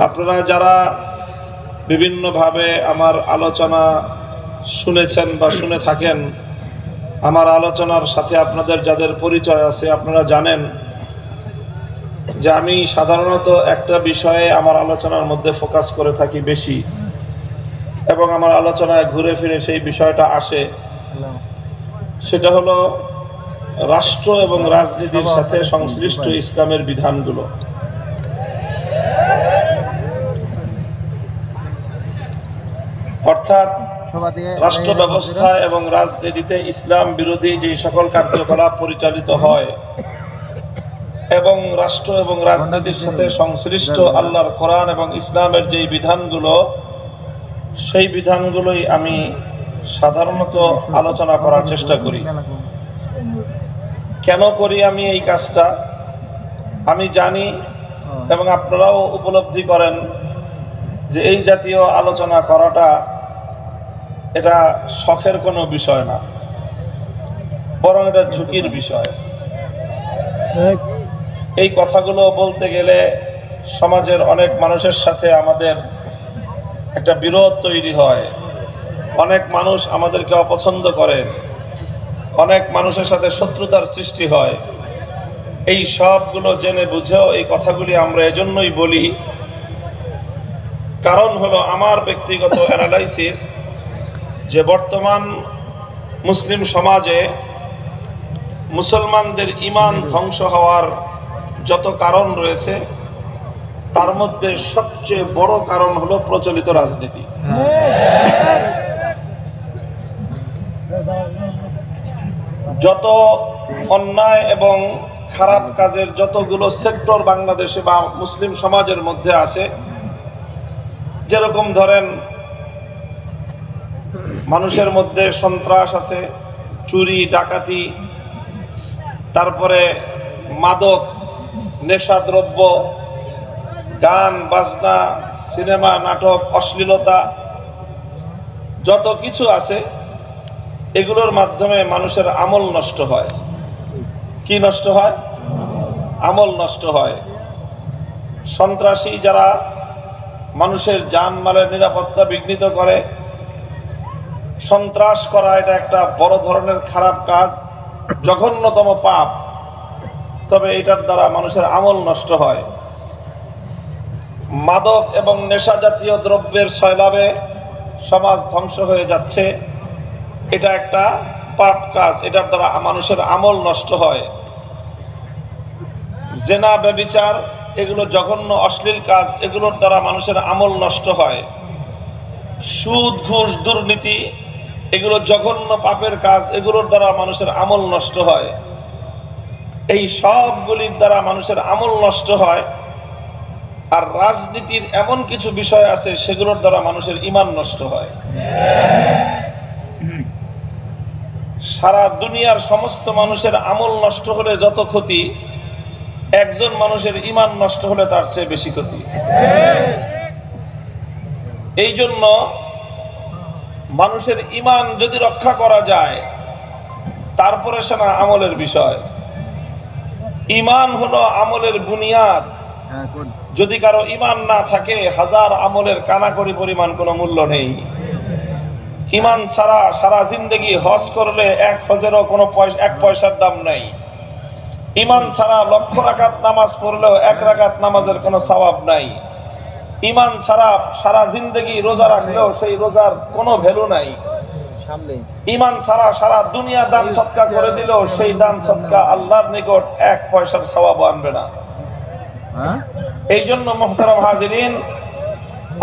আপনারা যারা বিভিন্নভাবে আমার আলোচনা শুনেছেন বা শুনে থাকেন, আমার আলোচনার সাথে আপনাদের যাদের পরিচয় আছে, আপনারা জানেন যে আমি সাধারণত একটা বিষয়ে আমার আলোচনার মধ্যে ফোকাস করে থাকি বেশি, এবং আমার আলোচনায় ঘুরে ফিরে সেই বিষয়টা আসে। সেটা হলো রাষ্ট্র এবং রাজনীতির সাথে সংশ্লিষ্ট ইসলামের বিধানগুলো। অর্থাৎ রাষ্ট্র ব্যবস্থা এবং রাজনীতিতে ইসলাম বিরোধী যে সকল কার্যকলাপ পরিচালিত হয় এবং রাষ্ট্র এবং রাজনীতির সাথে সংশ্লিষ্ট আল্লাহর কোরআন এবং ইসলামের যে বিধানগুলো, সেই বিধানগুলোই আমি সাধারণত আলোচনা করার চেষ্টা করি। কেন করি আমি এই কাজটা? আমি জানি এবং আপনারাও উপলব্ধি করেন যে এই জাতীয় আলোচনা করাটা এটা শখের কোনো বিষয় না, বরং এটা ঝুঁকির বিষয়। এই কথাগুলো বলতে গেলে সমাজের অনেক মানুষের সাথে আমাদের একটা বিরোধ তৈরি হয়, অনেক মানুষ আমাদেরকে অপছন্দ করে, অনেক মানুষের সাথে শত্রুতার সৃষ্টি হয়। এই সবগুলো জেনে বুঝেও এই কথাগুলি আমরা এজন্যই বলি, কারণ হলো আমার ব্যক্তিগত অ্যানালাইসিস যে বর্তমান মুসলিম সমাজে মুসলমানদের ঈমান ধ্বংস হওয়ার যত কারণ রয়েছে, তার মধ্যে সবচেয়ে বড় কারণ হলো প্রচলিত রাজনীতি। যত অন্যায় এবং খারাপ কাজের যতগুলো সেক্টর বাংলাদেশে বা মুসলিম সমাজের মধ্যে আছে, যেরকম ধরেন মানুষের মধ্যে সন্ত্রাস আছে, চুরি ডাকাতি, তারপরে মাদক, নেশাদ্রব্য, গান বাজনা, সিনেমা নাটক, অশ্লীলতা, যত কিছু আছে, এগুলোর মাধ্যমে মানুষের আমল নষ্ট হয়। কি নষ্ট হয়? আমল নষ্ট হয়। সন্ত্রাসী যারা মানুষের জানমালের নিরাপত্তা বিঘ্নিত করে, সন্ত্রাস করা এটা একটা বড় ধরনের খারাপ কাজ, জঘন্যতম পাপ, তবে এটার দ্বারা মানুষের আমল নষ্ট হয়। মাদক এবং নেশা জাতীয় দ্রব্যের সয়লাবে সমাজ ধ্বংস হয়ে যাচ্ছে, এটা একটা পাপ কাজ, এটার দ্বারা মানুষের আমল নষ্ট হয়। জেনা ব্যভিচার, এগুলো জঘন্য অশ্লীল কাজ, এগুলোর দ্বারা মানুষের আমল নষ্ট হয়। সুদ ঘুষ দুর্নীতি, এগুলো জঘন্য পাপের কাজ, এগুলোর দ্বারা মানুষের আমল নষ্ট হয়। এই সবগুলির দ্বারা মানুষের আমল নষ্ট হয়। আর রাজনীতির এমন কিছু বিষয় আছে সেগুলোর দ্বারা মানুষের ঈমান নষ্ট হয়। সারা দুনিয়ার সমস্ত মানুষের আমল নষ্ট হলে যত ক্ষতি, একজন মানুষের ঈমান নষ্ট হলে তার চেয়ে বেশি ক্ষতি। এই জন্য মানুষের ঈমান যদি রক্ষা করা যায়, তারপরে সে না আমলের বিষয়। ঈমান হলো আমলের বুনিয়াদ। যদি কারো ঈমান না থাকে, হাজার আমলের কানাকড়ি পরিমাণ কোনো মূল্য নেই। ঈমান ছাড়া সারা জিন্দেগি হজ করলে এক হজেরও কোনো এক পয়সার দাম নাই। ঈমান ছাড়া লক্ষ রাকাত নামাজ পড়লেও এক রাকাত নামাজের কোনো সওয়াব নাই। ঈমান ছাড়া সারা জিন্দেগি রোজা রাখলেও সেই রোজার কোনো ভ্যালু নাই। ঈমান ছাড়া সারা দুনিয়া দান সদকা করে দিলেও সেই দান সদকা আল্লাহর নিকট এক পয়সার সওয়াব আনবে না। এই জন্য মুহতারাম হাজিরিন,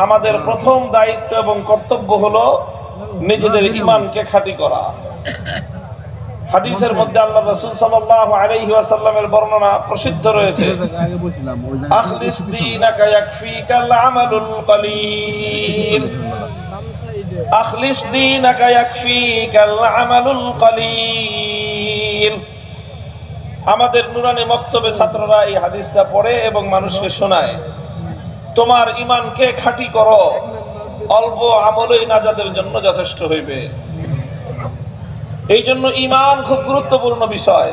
আমাদের প্রথম দায়িত্ব এবং কর্তব্য হলো নিজেদের ঈমানকে খাঁটি করা। হাদিসের মধ্যে আল্লাহ রাসূল সাল্লাল্লাহু আলাইহি ওয়াসাল্লামের বর্ণনা প্রসিদ্ধ রয়েছে, আখলিস দীনাকা ইয়াকফিকাল আমালুল কলিল, আখলিস দীনাকা ইয়াকফিকাল আমালুল কলিল। আমাদের নুরানি মক্তবে ছাত্ররা এই হাদিসটা পড়ে এবং মানুষকে শোনায়, তোমার ঈমানকে খাঁটি করো, অল্প আমলই নাজাতের জন্য যথেষ্ট হইবে। এই জন্য ঈমান খুব গুরুত্বপূর্ণ বিষয়।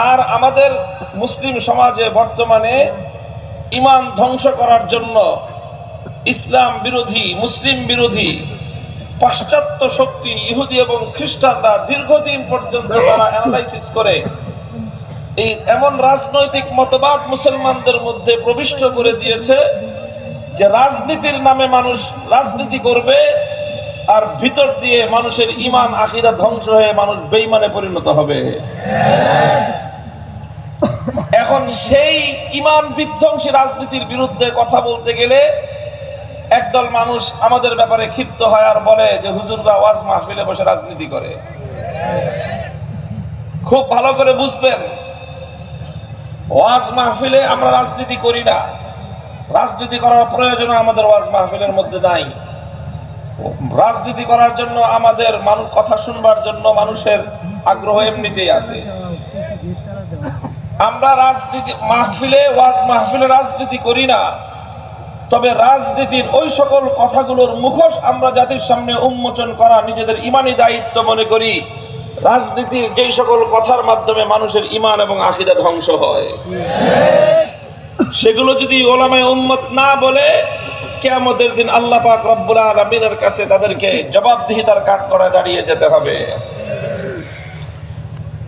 আর আমাদের মুসলিম সমাজে বর্তমানে ইমান ধ্বংস করার জন্য ইসলাম বিরোধী, মুসলিম বিরোধী পাশ্চাত্য শক্তি ইহুদি এবং খ্রিস্টানরা দীর্ঘদিন পর্যন্ত তারা অ্যানালাইসিস করে এই এমন রাজনৈতিক মতবাদ মুসলমানদের মধ্যে প্রবিষ্ট করে দিয়েছে যে রাজনীতির নামে মানুষ রাজনীতি করবে আর ভিতর দিয়ে মানুষের ঈমান আকীদা ধ্বংস হয়ে মানুষ বেঈমানে পরিণত হবে। এখন সেই ঈমান বিধ্বংসী রাজনীতির বিরুদ্ধে কথা বলতে গেলে একদল মানুষ আমাদের ব্যাপারে ক্ষিপ্ত হয় আর বলে যে হুজুররা ওয়াজ মাহফিলে বসে রাজনীতি করে। খুব ভালো করে বুঝবেন, ওয়াজ মাহফিলে আমরা রাজনীতি করি না। রাজনীতি করার প্রয়োজন আমাদের ওয়াজ মাহফিলের মধ্যে নাই। রাজনীতি করার জন্য আমাদের মানুষ কথা শুনবার জন্য মানুষের আগ্রহ এমনিতেই আছে। আমরা রাজনীতি মাহফিলে ওয়াজ মাহফিলে রাজনীতি করি না, তবে রাজনীতির ওই সকল কথাগুলোর মুখোশ আমরা জাতির সামনে উন্মোচন করা নিজেদের ইমানি দায়িত্ব মনে করি। রাজনীতির যেই সকল কথার মাধ্যমে মানুষের ঈমান এবং আকীদা ধ্বংস হয়, সেগুলো যদি উলামায়ে উম্মত না বলে, কিয়ামতের দিন আল্লাহ পাক রব্বুল আলামিনের কাছে তাদেরকে জবাবদিহিতার কাঠগড়ায় দাঁড়িয়ে যেতে হবে।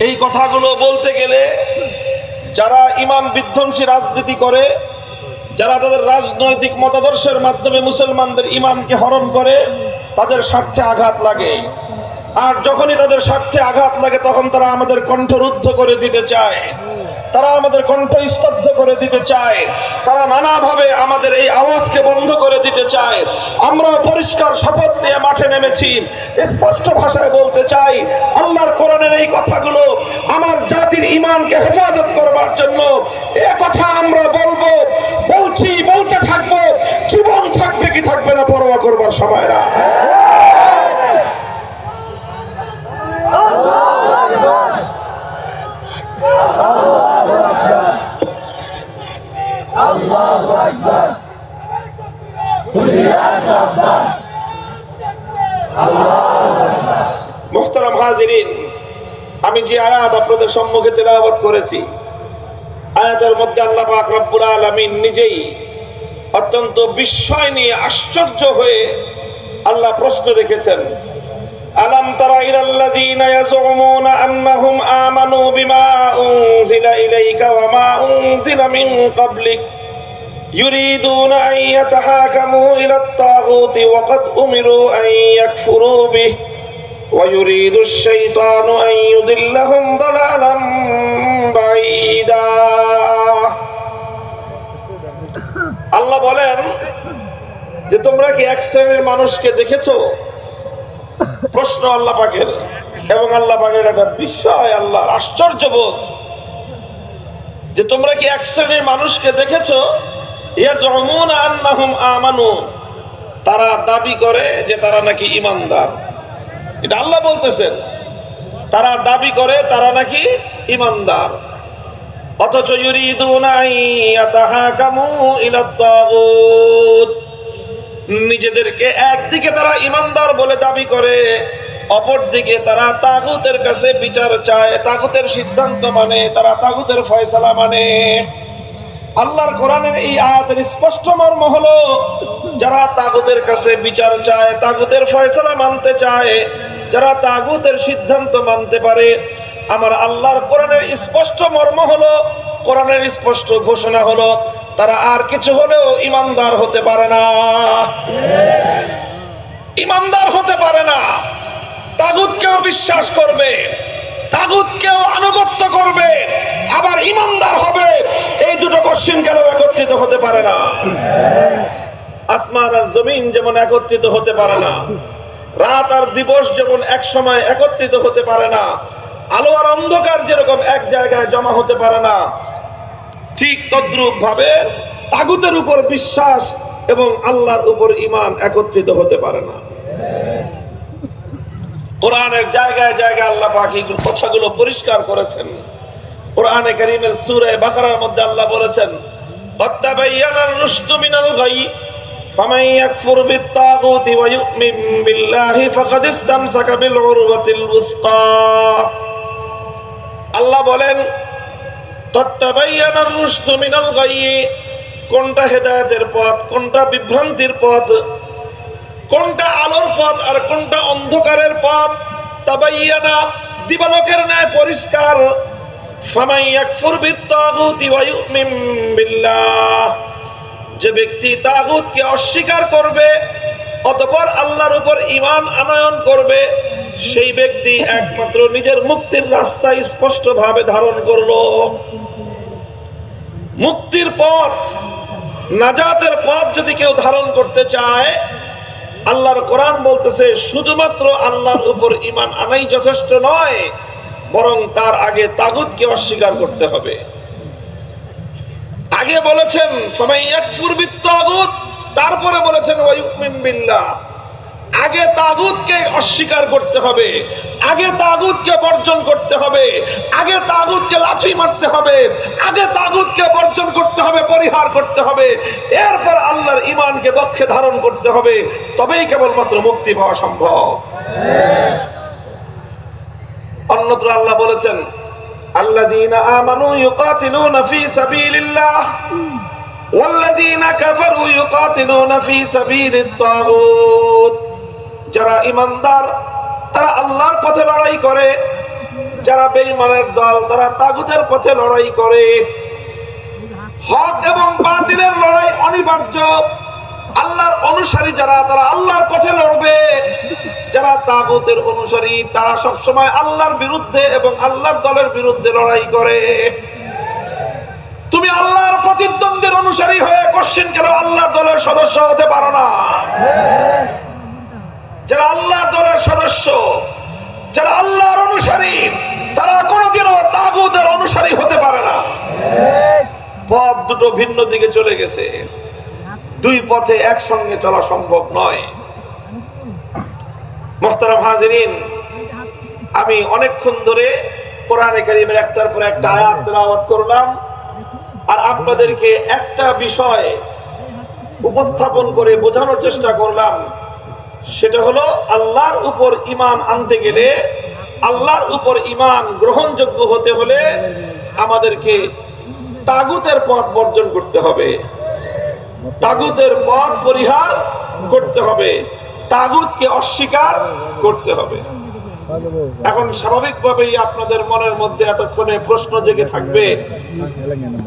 এই কথাগুলো বলতে গেলে যারা ঈমান বিধ্বংসী রাজনীতি করে, যারা তাদের রাজনৈতিক মতাদর্শের মাধ্যমে মুসলমানদের ঈমানকে হরণ করে, তাদের স্বার্থে আঘাত লাগে। আর যখনই তাদের স্বার্থে আঘাত লাগে তখন তারা আমাদের কণ্ঠ রুদ্ধ করে দিতে চায়, তারা আমাদের কণ্ঠ স্তব্ধ করে দিতে চায়, তারা নানাভাবে আমাদের এই আওয়াজকে বন্ধ করে দিতে চায়। আমরা পরিষ্কার শপথ নিয়ে মাঠে নেমেছি, স্পষ্ট ভাষায় বলতে চাই, আল্লাহর কোরআনের এই কথাগুলো আমার জাতির ঈমানকে হেফাজত করবার জন্য এ কথা আমরা বলবো, বলছি, বলতে থাকবো। জীবন থাকবে কি থাকবে না পরোয়া করবার সময় না। মুহতারাম হাজিরিন, আমি যে আয়াত আপনাদের সম্মুখে তেলাওয়াত করেছি, আয়াতের মধ্যে আল্লাহ পাক রব্বুল আলামিন নিজেই অত্যন্ত বিস্ময় নিয়ে আশ্চর্য হয়ে আল্লাহ প্রশ্ন রেখেছেন, আলাম তারা ইলাল্লাযীনা ইয়াজউমুনা আন্নাহুম আমানু বিমা উনজিলা ইলাইকা ওয়া মা উনজিলা মিন ক্বাবলিক ইউরিদুনা আন ইয়াতাহাকামু ইলাত তাগুতি ওয়া ক্বাদ উমিরু আন ইয়াকফুরু বিহি ওয়া ইউরিদুশ শাইতানু আন ইউদিল্লাহুম দালালাম বাঈদা। আল্লাহ বলেন যে তোমরা কি এক শ্রেণীর মানুষকে দেখেছো? প্রশ্ন আল্লাহ পাকের, এবং আল্লাহ পাকের একটা বিস্ময়, আল্লাহর আশ্চর্যবোধ যে তোমরা কি এক শ্রেণীর মানুষকে দেখেছো? ইয়াজউমুনা আন্নাহুম আমানু, তারা দাবি করে যে তারা নাকি ঈমানদার। এটা আল্লাহ বলতেছেন, তারা দাবি করে তারা নাকি ঈমানদার, অথচ ইউরিদুনা আন ইয়াতাহাকামু ইলাত তাগুত, নিজেদেরকে একদিকে তারা ঈমানদার বলে দাবি করে, অপরদিকে তারা তাগুতের কাছে বিচার চায়, তাগুতের সিদ্ধান্ত মানে, তারা তাগুতের ফয়সালা মানে। আল্লাহর কোরআনের এই আয়াতের স্পষ্ট মর্ম হলো, যারা তাগুতের কাছে বিচার চায়, তাগুতের ফয়সালা মানতে চায়, যারা তাগুতের সিদ্ধান্ত মানতে পারে, আমার আল্লাহর কোরআনের স্পষ্ট মর্ম হলো, কোরআনের স্পষ্ট ঘোষণা হলো, তারা আর কিছু হলেও ঈমানদার হতে পারে না। ঈমানদার হতে পারে না। তাগুতকেও বিশ্বাস করবে, তাগুতকেও আনুগত্য করবে, আবার ঈমানদার হবে, এই দুটো কোশ্চেন কেন একত্রিত হতে পারে না? আসমান আর জমিন যেমন একত্রিত হতে পারে না, রাত আর দিবস যেমন এক সময় একত্রিত হতে পারে না, আলো আর অন্ধকার যেরকম এক জায়গায় জমা হতে পারে না, ঠিক তদ্রূপ ভাবে তাগুতের উপর বিশ্বাস এবং আল্লাহর উপর ঈমান একত্রিত হতে পারে না। কোরআনের জায়গায় জায়গায় আল্লাহ পাক এই কথাগুলো পরিষ্কার করেছেন। কোরআনে কারীমের সূরা বাকারার মধ্যে আল্লাহ বলেছেন, قد تبين الرشد من الغي فمن يكفر بالطاغوت ويؤمن بالله فقد استمسك بالعروة الوثقى। আল্লাহ বলেন, قد تبين الرشد من الغي, কোনটা হেদায়েতের পথ, কোনটা বিভ্রান্তির পথ, কোনটা আলোর পথ আর কোনটা অন্ধকারের পথ। তাবাইয়ানা, দিবালোকের ন্যায় পরিষ্কার। ফামান ইয়াকফুর বিত্তাগুতি ওয়া ইউমিন বিল্লাহ, যে ব্যক্তি তাগুতকে অস্বীকার করবে অতঃপর আল্লাহর উপর ঈমান আনয়ন করবে, সেই ব্যক্তি একমাত্র নিজের মুক্তির রাস্তা স্পষ্টভাবে ধারণ করলো। মুক্তির পথ, নাজাতের পথ যদি কেউ ধারণ করতে চায়, আল্লাহর কোরআন বলতেছে শুধুমাত্র আল্লাহর উপর ঈমান আনাই যথেষ্ট নয়, বরং তার আগে তাগুতকে অস্বীকার করতে হবে। আগে বলেছেন ফামান ইয়াকফুর বিত্তাগুত, তারপরে বলেছেন ওয়া ইউমিন বিল্লাহ। আগে তাগুতকে অস্বীকার করতে হবে, আগে তাগুতকে বর্জন করতে হবে, আগে তাগুতকে লাথি মারতে হবে, আগে তাগুতকে বর্জন করতে হবে, পরিহার করতে হবে, এরপর আল্লাহর ঈমানকে বক্ষে ধারণ করতে হবে, তবেই কেবলমাত্র মুক্তি পাওয়া সম্ভব। অন্যত্র আল্লাহ বলেছেন আল্লাযীনা আমানু ইউকাতিলুনা ফী সাবিলিল্লাহ ওয়াল্লাযীনা কাফারু ইউকাতিলুনা ফী সাবিলিত তাগুত। যারা ঈমানদার তারা আল্লাহর পথে লড়াই করে, যারা বেঈমানের দল তারা তাগুতের পথে লড়াই করে। হক এবং বাতিলের লড়াই অনিবার্য। আল্লাহর অনুসারী যারা তারা আল্লাহর পথে লড়বে, যারা তাগুতের অনুসারী তারা সবসময় আল্লাহর বিরুদ্ধে এবং আল্লাহর দলের বিরুদ্ধে লড়াই করে। তুমি আল্লাহর প্রতিদ্বন্দ্বীর অনুসারী হয়ে কোশ্চিন কেন আল্লাহর দলের সদস্য হতে পারো না? যারা আল্লাহর দলের সদস্য, যারা আল্লাহর অনুসারী, তারা কোনোদিনও তাগুতের অনুসারী হতে পারে না। পথ দুটো ভিন্ন দিকে চলে গেছে, দুই পথে একসঙ্গে চলা সম্ভব নয়। মুহতারাম হাজিরিন, আমি অনেকক্ষণ ধরে কোরআনে কারীমের একটার পর একটা আয়াত তেলাওয়াত করলাম, আর আপনাদেরকে একটা বিষয় উপস্থাপন করে বোঝানোর চেষ্টা করলাম। সেটা হলো আল্লাহর উপর ঈমান আনতে গেলে, আল্লাহর উপর ঈমান গ্রহণযোগ্য হতে হলে আমাদেরকে তাগুতের পথ বর্জন করতে হবে, তাগুতের পথ পরিহার করতে হবে, তাগুতকে অস্বীকার করতে হবে। এখন স্বাভাবিকভাবেই আপনাদের মনের মধ্যে এতক্ষণে প্রশ্ন জেগে থাকবে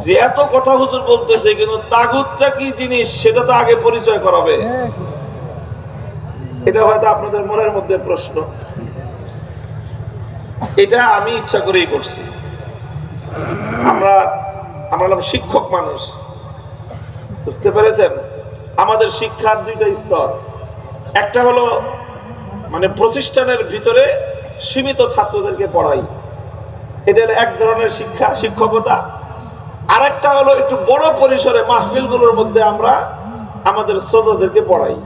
যে এত কথা হুজুর বলতেছে, কিন্তু তাগুতটা কি জিনিস সেটা তো আগে পরিচয় করাবে। এটা হয়তো আপনাদের মনের মধ্যে প্রশ্ন। এটা আমি ইচ্ছা করেই করছি। আমরা শিক্ষক মানুষ, বুঝতে পেরেছেন? আমাদের শিক্ষার দুইটা স্তর। একটা হলো মানে প্রতিষ্ঠানের ভিতরে সীমিত ছাত্রদেরকে পড়াই, এটা হলো এক ধরনের শিক্ষা, শিক্ষকতা। আর একটা হলো একটু বড় পরিসরে মাহফিলগুলোর মধ্যে আমরা আমাদের শ্রোতাদেরকে পড়াই।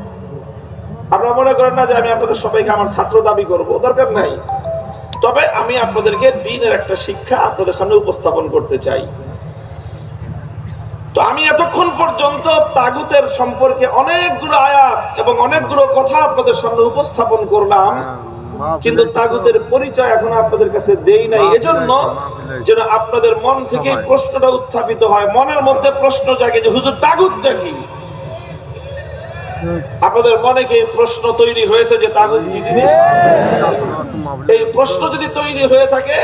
আপনারা মনে করেন না যে আমি আপনাদের সবাইকে আমার ছাত্র দাবি করব, দরকার নাই। তবে আমি আপনাদেরকে দ্বীনের একটা শিক্ষা আপনাদের সামনে উপস্থাপন করতে চাই। তো আমি এতক্ষণ পর্যন্ত তাগুতের সম্পর্কে অনেকগুলো আয়াত এবং অনেকগুলো কথা আপনাদের সামনে উপস্থাপন করলাম, কিন্তু তাগুতের পরিচয় এখন আপনাদের কাছে দেই নাই, এজন্য যেন আপনাদের মন থেকে প্রশ্নটা উত্থাপিত হয়, মনের মধ্যে প্রশ্ন জাগে যে হুজুর তাগুতটা কি। আপনাদের মনে কি প্রশ্ন তৈরি হয়েছে যে তাগুত কি জিনিস? এই প্রশ্ন যদি তৈরি হয়ে থাকে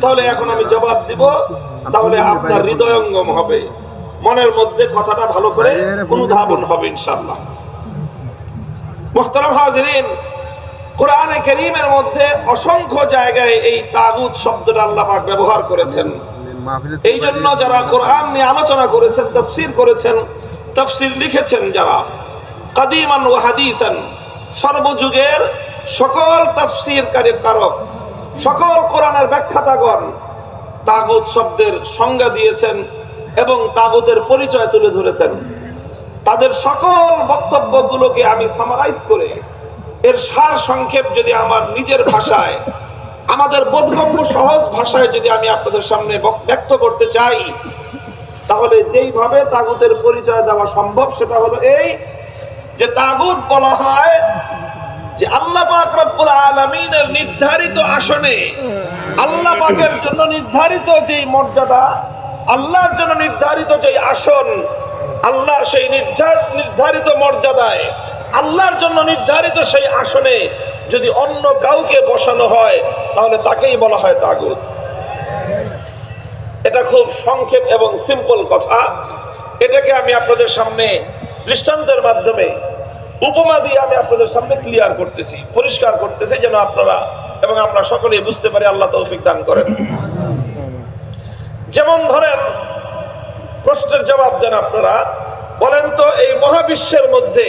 তাহলে এখন আমি জবাব দিব, তাহলে আপনার হৃদয়ঙ্গম হবে, মনের মধ্যে কথাটা ভালো করে অনুধাবন হবে ইনশাআল্লাহ। মুহতারাম হাজিরিন, কোরআনে কারীমের মধ্যে অসংখ্য জায়গায় এই তাগুত শব্দটা আল্লাহ পাক ব্যবহার করেছেন। এই জন্য যারা কোরআন নিয়ে আলোচনা করেছেন, তাফসীর করেছেন, তাফসীর লিখেছেন, যারা কাদিমান ওয়া হাদিসান, সর্বযুগের সকল তাফসীরকারীর কারক, সকল কোরআনের ব্যাখ্যাতাগণ তাগুত শব্দের সংজ্ঞা দিয়েছেন এবং তাগুতের পরিচয় তুলে ধরেছেন। তাদের সকল বক্তব্যগুলোকে আমি সামারাইজ করে এর সার সংক্ষেপ যদি আমার নিজের ভাষায়, আমাদের বোধগম্য সহজ ভাষায় যদি আমি আপনাদের সামনে ব্যক্ত করতে চাই, তাহলে যেইভাবে তাগুতের পরিচয় দেওয়া সম্ভব সেটা হলো এই যে তাগুত বলা হয় যে আল্লাহ পাক রব্বুল আলামিনের নির্ধারিত আসনে, আল্লাহ পাকের জন্য নির্ধারিত যেই মর্যাদা, আল্লাহর জন্য নির্ধারিত যেই আসন, আল্লাহর সেই নির্ধারিত মর্যাদায়, আল্লাহর জন্য নির্ধারিত সেই আসনে যদি অন্য কাউকে বসানো হয় তাহলে তাকেই বলা হয় তাগুত। এটা খুব সংক্ষেপ এবং সিম্পল কথা। এটাকে আমি আপনাদের সামনে দৃষ্টান্তের মাধ্যমে, উপমা দিয়ে আমি আপনাদের সামনে ক্লিয়ার করতেছি, পরিষ্কার করতেছি, যেন আপনারা এবং আমরা সকলেই বুঝতে পারি। আল্লাহ তৌফিক দান করেন। যেমন ধরেন, প্রশ্নের জবাব দেন আপনারা, বলেন তো এই মহাবিশ্বের মধ্যে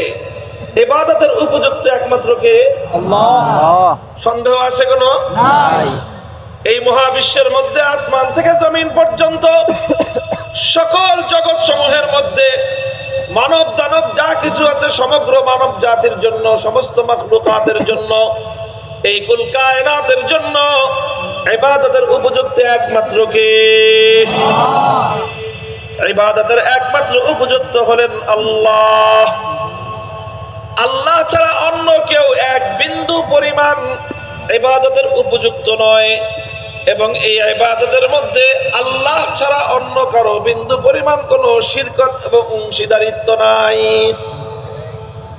ইবাদতের উপযুক্ত একমাত্র কে? আল্লাহ। সন্দেহ আছে কোনো? নাই। এই মহাবিশ্বের মধ্যে আসমান থেকে জমিন পর্যন্ত সকল জগৎ সমূহের মধ্যে মানব দানব যা কিছু আছে সমগ্র মানব জাতির জন্য, সমস্ত মাখলুকাতের জন্য, এই কুল কায়নাতের জন্য ইবাদতের উপযুক্ত একমাত্র কে? ইবাদতের একমাত্র উপযুক্ত হলেন আল্লাহ। আল্লাহ ছাড়া অন্য কেউ এক বিন্দু পরিমাণ ইবাদতের উপযুক্ত নয়, এবং এই ইবাদতের মধ্যে আল্লাহ ছাড়া অন্য কারো বিন্দু পরিমাণ কোনো শিরকত এবং অংশীদারিত্ব নাই।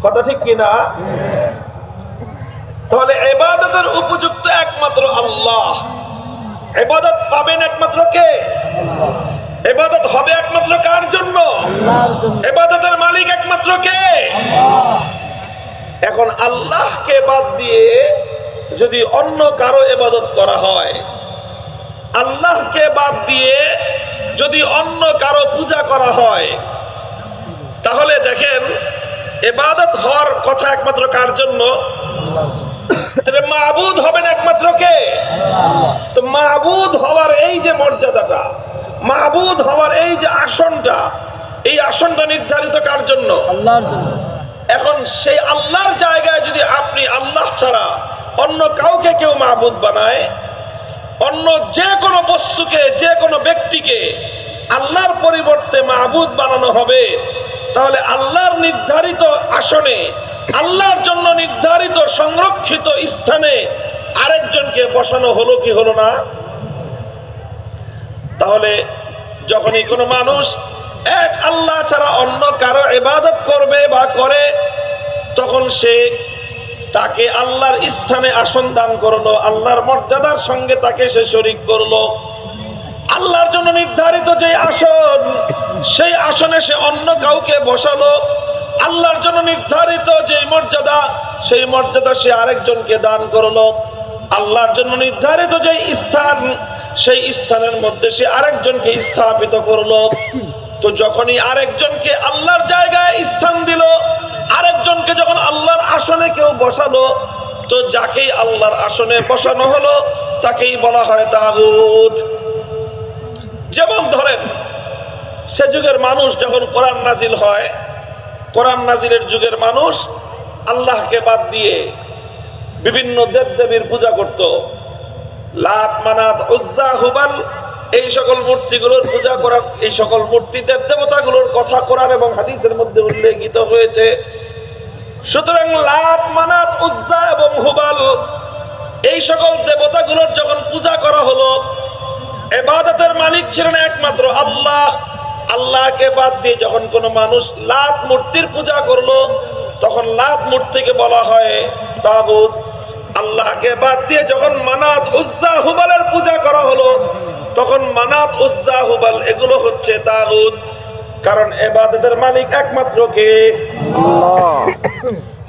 কথা ঠিক কিনা? তাহলে ইবাদতের উপযুক্ত একমাত্র আল্লাহ। ইবাদত পাবেন একমাত্র কে? ইবাদত হবে একমাত্র কার জন্য? ইবাদতের মালিক একমাত্র কে? এখন আল্লাহকে বাদ দিয়ে যদি অন্য কারো ইবাদত করা হয়, আল্লাহকে বাদ দিয়ে যদি অন্য কারো পূজা করা হয়, তাহলে দেখেন ইবাদত হওয়ার কথা একমাত্র কার জন্য? মাবুদ হবেন একমাত্র কে? তো মাবুদ হওয়ার এই যে মর্যাদাটা, মাবুদ হওয়ার এই যে আসনটা, এই আসনটা নির্ধারিত কার জন্য? আল্লাহর জন্য। এখন সেই আল্লাহর জায়গায় যদি আপনি আল্লাহ ছাড়া অন্য কাউকে কেউ মাবুদ বানায়, অন্য যে কোনো বস্তুকে, যে কোনো ব্যক্তিকে আল্লাহর পরিবর্তে মাবুদ বানানো হবে, তাহলে আল্লাহর নির্ধারিত আসনে, আল্লাহর জন্য নির্ধারিত সংরক্ষিত স্থানে আরেকজনকে বসানো হলো কি হলো না? তাহলে যখনই কোনো মানুষ এক আল্লাহ ছাড়া অন্য কারো ইবাদত করবে বা করে, তখন সে তাকে আল্লাহর স্থানে আসন দান করলো, আল্লাহর মর্যাদার সঙ্গে তাকে সে শরীক করলো। আল্লাহর জন্য নির্ধারিত যে আসন, সেই আসনে সে অন্য কাউকে বসালো। আল্লাহর জন্য নির্ধারিত যে মর্যাদা, সেই মর্যাদা সে আরেকজনকে দান করলো। আল্লাহর জন্য নির্ধারিত যে স্থান, সেই স্থানের মধ্যে সে আরেকজনকে স্থাপিত করলো। তো যখনই আরেকজনকে আল্লাহর জায়গায় স্থান দিল, আরেকজনকে যখন আল্লাহর আসনে কেউ বসালো, তো যাকেই আল্লাহর আসনে বসানো হলো তাকেই বলা হয় তাগুত। যেমন ধরেন, সে যুগের মানুষ যখন কোরআন নাজিল হয়, কোরআন নাজিলের যুগের মানুষ আল্লাহকে বাদ দিয়ে বিভিন্ন দেবদেবীর পূজা করত। লাত, মানাত, উজ্জা, হুবাল, এই সকল মূর্তিগুলোর পূজা করার, এই সকল মূর্তি দেবদেবতাগুলোর কথা কোরআন এবং হাদিসের মধ্যে উল্লেখিত হয়েছে। সুতরাং লাত, মানাত, উজ্জা এবং হুবাল, এই সকল দেবতাগুলোর যখন পূজা করা হলো, ইবাদতের মালিক ছিলেন একমাত্র আল্লাহ। আল্লাহকে বাদ দিয়ে যখন কোনো মানুষ লাত মূর্তির পূজা করলো, তখন লাত মূর্তিকে বলা হয় তাগুত। আল্লাহকে বাদ দিয়ে যখন মানাত, উজ্জা, হুবালের পূজা করা হলো, তখন মানাত, উজ্জা, হুবাল এগুলো হচ্ছে তাগুত। কারণ ইবাদতের মালিক একমাত্র কে? আল্লাহ।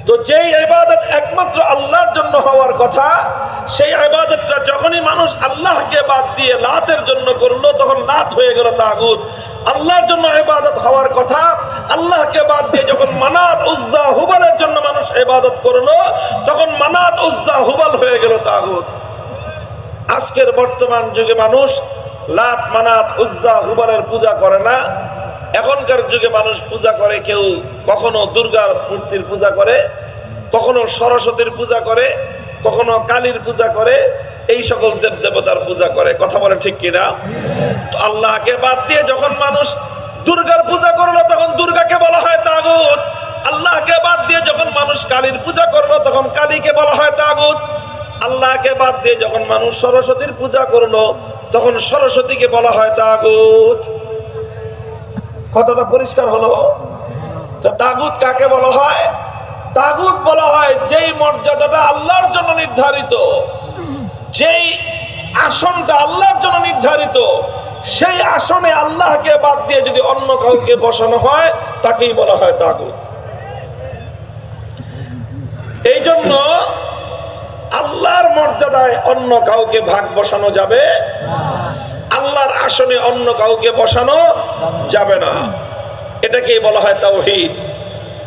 তো যেই ইবাদত একমাত্র আল্লাহর জন্য হওয়ার কথা, সেই ইবাদতটা যখনই মানুষ আল্লাহকে বাদ দিয়ে লাতের জন্য করলো, তখন লাত হয়ে গেল তাগুত। আল্লাহর জন্য ইবাদত হওয়ার কথা, আল্লাহকে বাদ দিয়ে যখন মানাত, উজ্জা, হুবালের জন্য মানুষ ইবাদত করলো, তখন মানাত, উজ্জা, হুবাল হয়ে গেল তাগুত। আজকের বর্তমান যুগে মানুষ লাত, মানাত, উজ্জা, হুবালের পূজা করে না। এখনকার যুগে মানুষ পূজা করে, কেউ কখনো দুর্গার মূর্তির পূজা করে, কখনো সরস্বতীর পূজা করে, কখনো কালীর পূজা করে, এই সকল দেব দেবতার পূজা করে। কথা বলে ঠিক কিনা? তো আল্লাহকে বাদ দিয়ে যখন মানুষ দুর্গার পূজা করলো, তখন দুর্গাকে বলা হয় তাগুত। আল্লাহকে বাদ দিয়ে যখন মানুষ কালীর পূজা করলো, তখন কালীকে বলা হয় তাগুত। আল্লাহকে বাদ দিয়ে যখন মানুষ সরস্বতীর পূজা করলো, তখন সরস্বতীকে বলা হয় তাগুত। কতটা পরিষ্কার হলো? তাগুত কাকে বলা হয়? তাগুত বলা হয় যেই মর্যাদাটা আল্লাহর জন্য নির্ধারিত, যেই আসনটা আল্লাহর জন্য নির্ধারিত, সেই আসনে আল্লাহকে বাদ দিয়ে যদি অন্য কাউকে বসানো হয় তাকেই বলা হয় তাগুত। এই জন্য আল্লাহর মর্যাদায় অন্য কাউকে ভাগ বসানো যাবে, আল্লাহর আসনে অন্য কাউকে বসানো যাবে না। এটাকে বলা হয় তাওহীদ।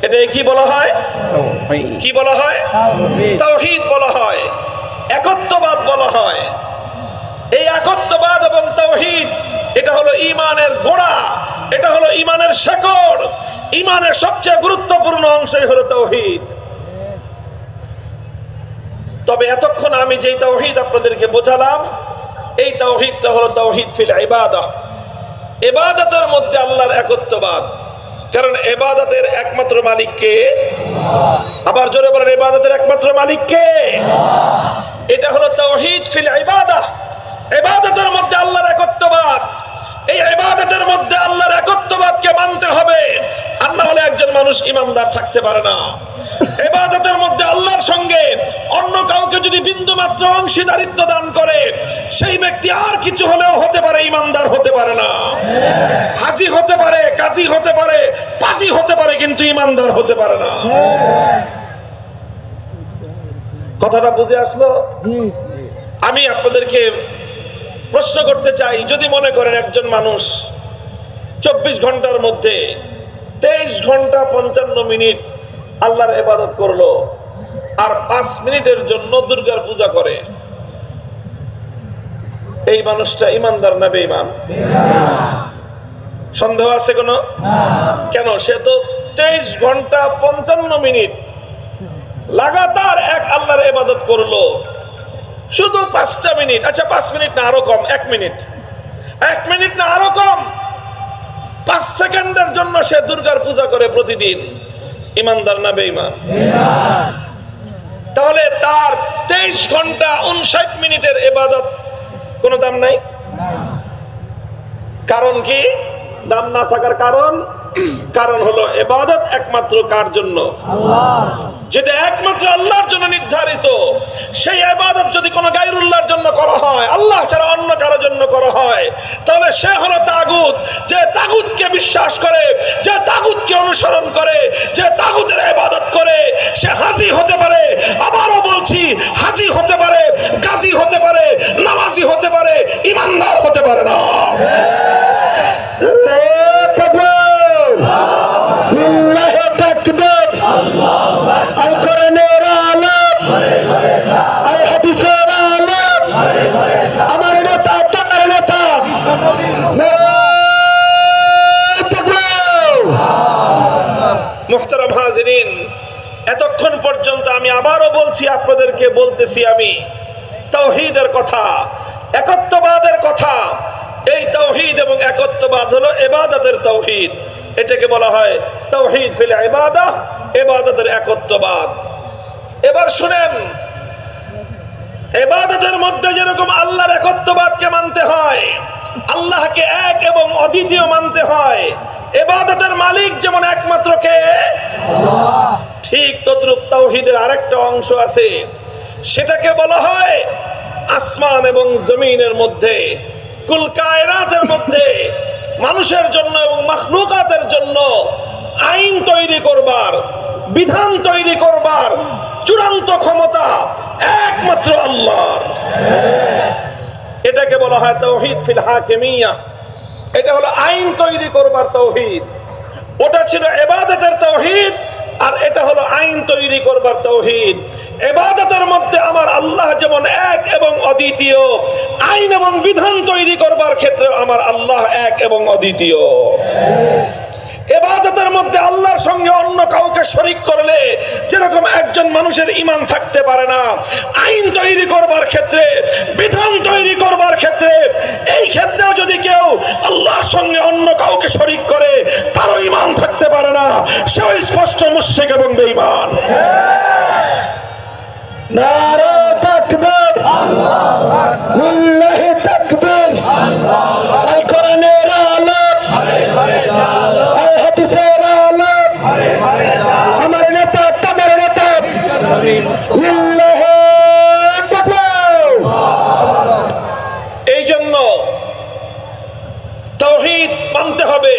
এটা কি বলা হয়? কি বলা হয়? তাওহীদ বলা হয়, একত্ববাদ বলা হয়। এই একত্ববাদ এবং তাওহীদ এটা হলো ঈমানের গোড়া, এটা হলো ঈমানের শেকড়। ঈমানের সবচেয়ে গুরুত্বপূর্ণ অংশই হলো তাওহীদ। তবে এতক্ষণ আমি যেই তাওহীদ আপনাদেরকে বোঝালাম, এই তাওহীদটা হলো তাওহীদ ফিল ইবাদাহ। ইবাদতের মধ্যে আল্লাহর একত্ববাদ। কারণ ইবাদতের একমাত্র মালিক কে? আবার জোরে বলেন, ইবাদতের একমাত্র মালিক কে? এটা হলো তাওহীদ ফিল ইবাদাহ। ইবাদতের মধ্যে আল্লাহর একত্ববাদ। এই ইবাদতের মধ্যে আল্লাহর একত্ববাদকে মানতে হবে, আর না হলে একজন মানুষ ঈমানদার থাকতে পারে না। ইবাদতের মধ্যে আল্লাহর সঙ্গে অন্য কাউকে যদি বিন্দু মাত্র অংশীদারিত্ব দান করে, সেই ব্যক্তি আর কিছু হলেও হতে পারে, ঈমানদার হতে পারে না। হাজী হতে পারে, কাজী হতে পারে, পাজি হতে পারে, কিন্তু ঈমানদার হতে পারে না। কথাটা বুঝে আসলো? আমি আপনাদেরকে প্রশ্ন করতে চাই, যদি মনে করেন একজন মানুষ 24 ঘন্টার মধ্যে 23 ঘন্টা 55 মিনিট আল্লাহর ইবাদত করলো, আর 5 মিনিটের জন্য দুর্গার পূজা করে, এই মানুষটা ঈমানদার না বেঈমান? সন্দেহ আছে কোনো? কেন? সে তো 23 ঘন্টা 55 মিনিট লাগাতার এক আল্লাহর ইবাদত করলো, শুধু 5টা মিনিট, আচ্ছা 5 মিনিট না আরো কম, 1 মিনিট, 1 মিনিট না আরো কম, 5 সেকেন্ডের জন্য সে দুর্গার পূজা করে প্রতিদিন, ঈমানদার না বেঈমান? তাহলে তার 23 ঘন্টা 59 মিনিটের ইবাদত কোনো দাম নাই? কারণ কি? দাম না থাকার কারণ হলো ইবাদত একমাত্র কার জন্য? যেটা একমাত্র আল্লাহর জন্য নির্ধারিত, সেই ইবাদত যদি কোনো গায়রুল্লাহর জন্য করা হয়, আল্লাহ ছাড়া অন্য কারোর জন্য করা হয়, তাহলে সে হলো তাগুত। যে তাগুতকে বিশ্বাস করে, যে তাগুতকে অনুসরণ করে, যে তাগুতের ইবাদত করে, সে হাজী হতে পারে, আবারও বলছি হাজী হতে পারে, গাজী হতে পারে, নামাজি হতে পারে, ঈমানদার হতে পারে না। আল কোরআনের আলাপ, আল হাদিসের আলাপ, আমার নেতা তার নেতা, মুহতারাম হাজিরিন, এতক্ষণ পর্যন্ত আমি আবারও বলছি, আপনাদেরকে বলতেছি আমি তাওহীদের কথা, একত্ববাদের কথা। এই তাওহীদ এবং একত্ববাদ হলো ইবাদতের তাওহীদ। এটাকে বলা হয় তাওহীদ ফিল ইবাদাহ, ইবাদতের একত্ববাদ। এবার শুনেন, ইবাদতের মধ্যে যেরকম আল্লাহর একত্ববাদকে মানতে হয়, আল্লাহকে এক এবং অদ্বিতীয় মানতে হয়, ইবাদতের মালিক যেমন একমাত্র কে আল্লাহ, ঠিক তদ্রূপ তাওহীদের আরেকটা অংশ আছে, সেটাকে বলা হয় আসমান এবং জমিনের মধ্যে, কুল কায়নাতের মধ্যে মানুষের জন্য এবং মাখলুকাতের জন্য আইন তৈরি করবার, বিধান তৈরি করবার চূড়ান্ত ক্ষমতা একমাত্র আল্লাহর। এটাকে বলা হয় তাওহীদ ফিল হাকিমিয়াহ। এটা হলো আইন তৈরি করবার তাওহীদ। ওটা ছিল ইবাদতের তাওহীদ, আর এটা হলো আইন তৈরি করবার তাওহীদ। ইবাদতের মধ্যে আমার আল্লাহ যেমন এক এবং অদ্বিতীয়, আইন এবং বিধান তৈরি করবার ক্ষেত্রে আমার আল্লাহ এক এবং অদ্বিতীয়। ইবাদতের মধ্যে আল্লাহর সঙ্গে অন্য কাউকে শরীক করলে যেরকম একজন মানুষের ঈমান থাকতে পারে না, আইন তৈরি করবার ক্ষেত্রে, বিধান তৈরি করবার ক্ষেত্রে, এই ক্ষেত্রেও যদি কেউ আল্লাহর সঙ্গে অন্য কাউকে শরীক করে, তারও ঈমান থাকতে পারে না, সেও স্পষ্ট মুশরিক এবং বেঈমান। নারে তাকবীর, আল্লাহু আকবার, লিল্লাহি তাকবীর, আল কোরআনের আলাপ, হবে,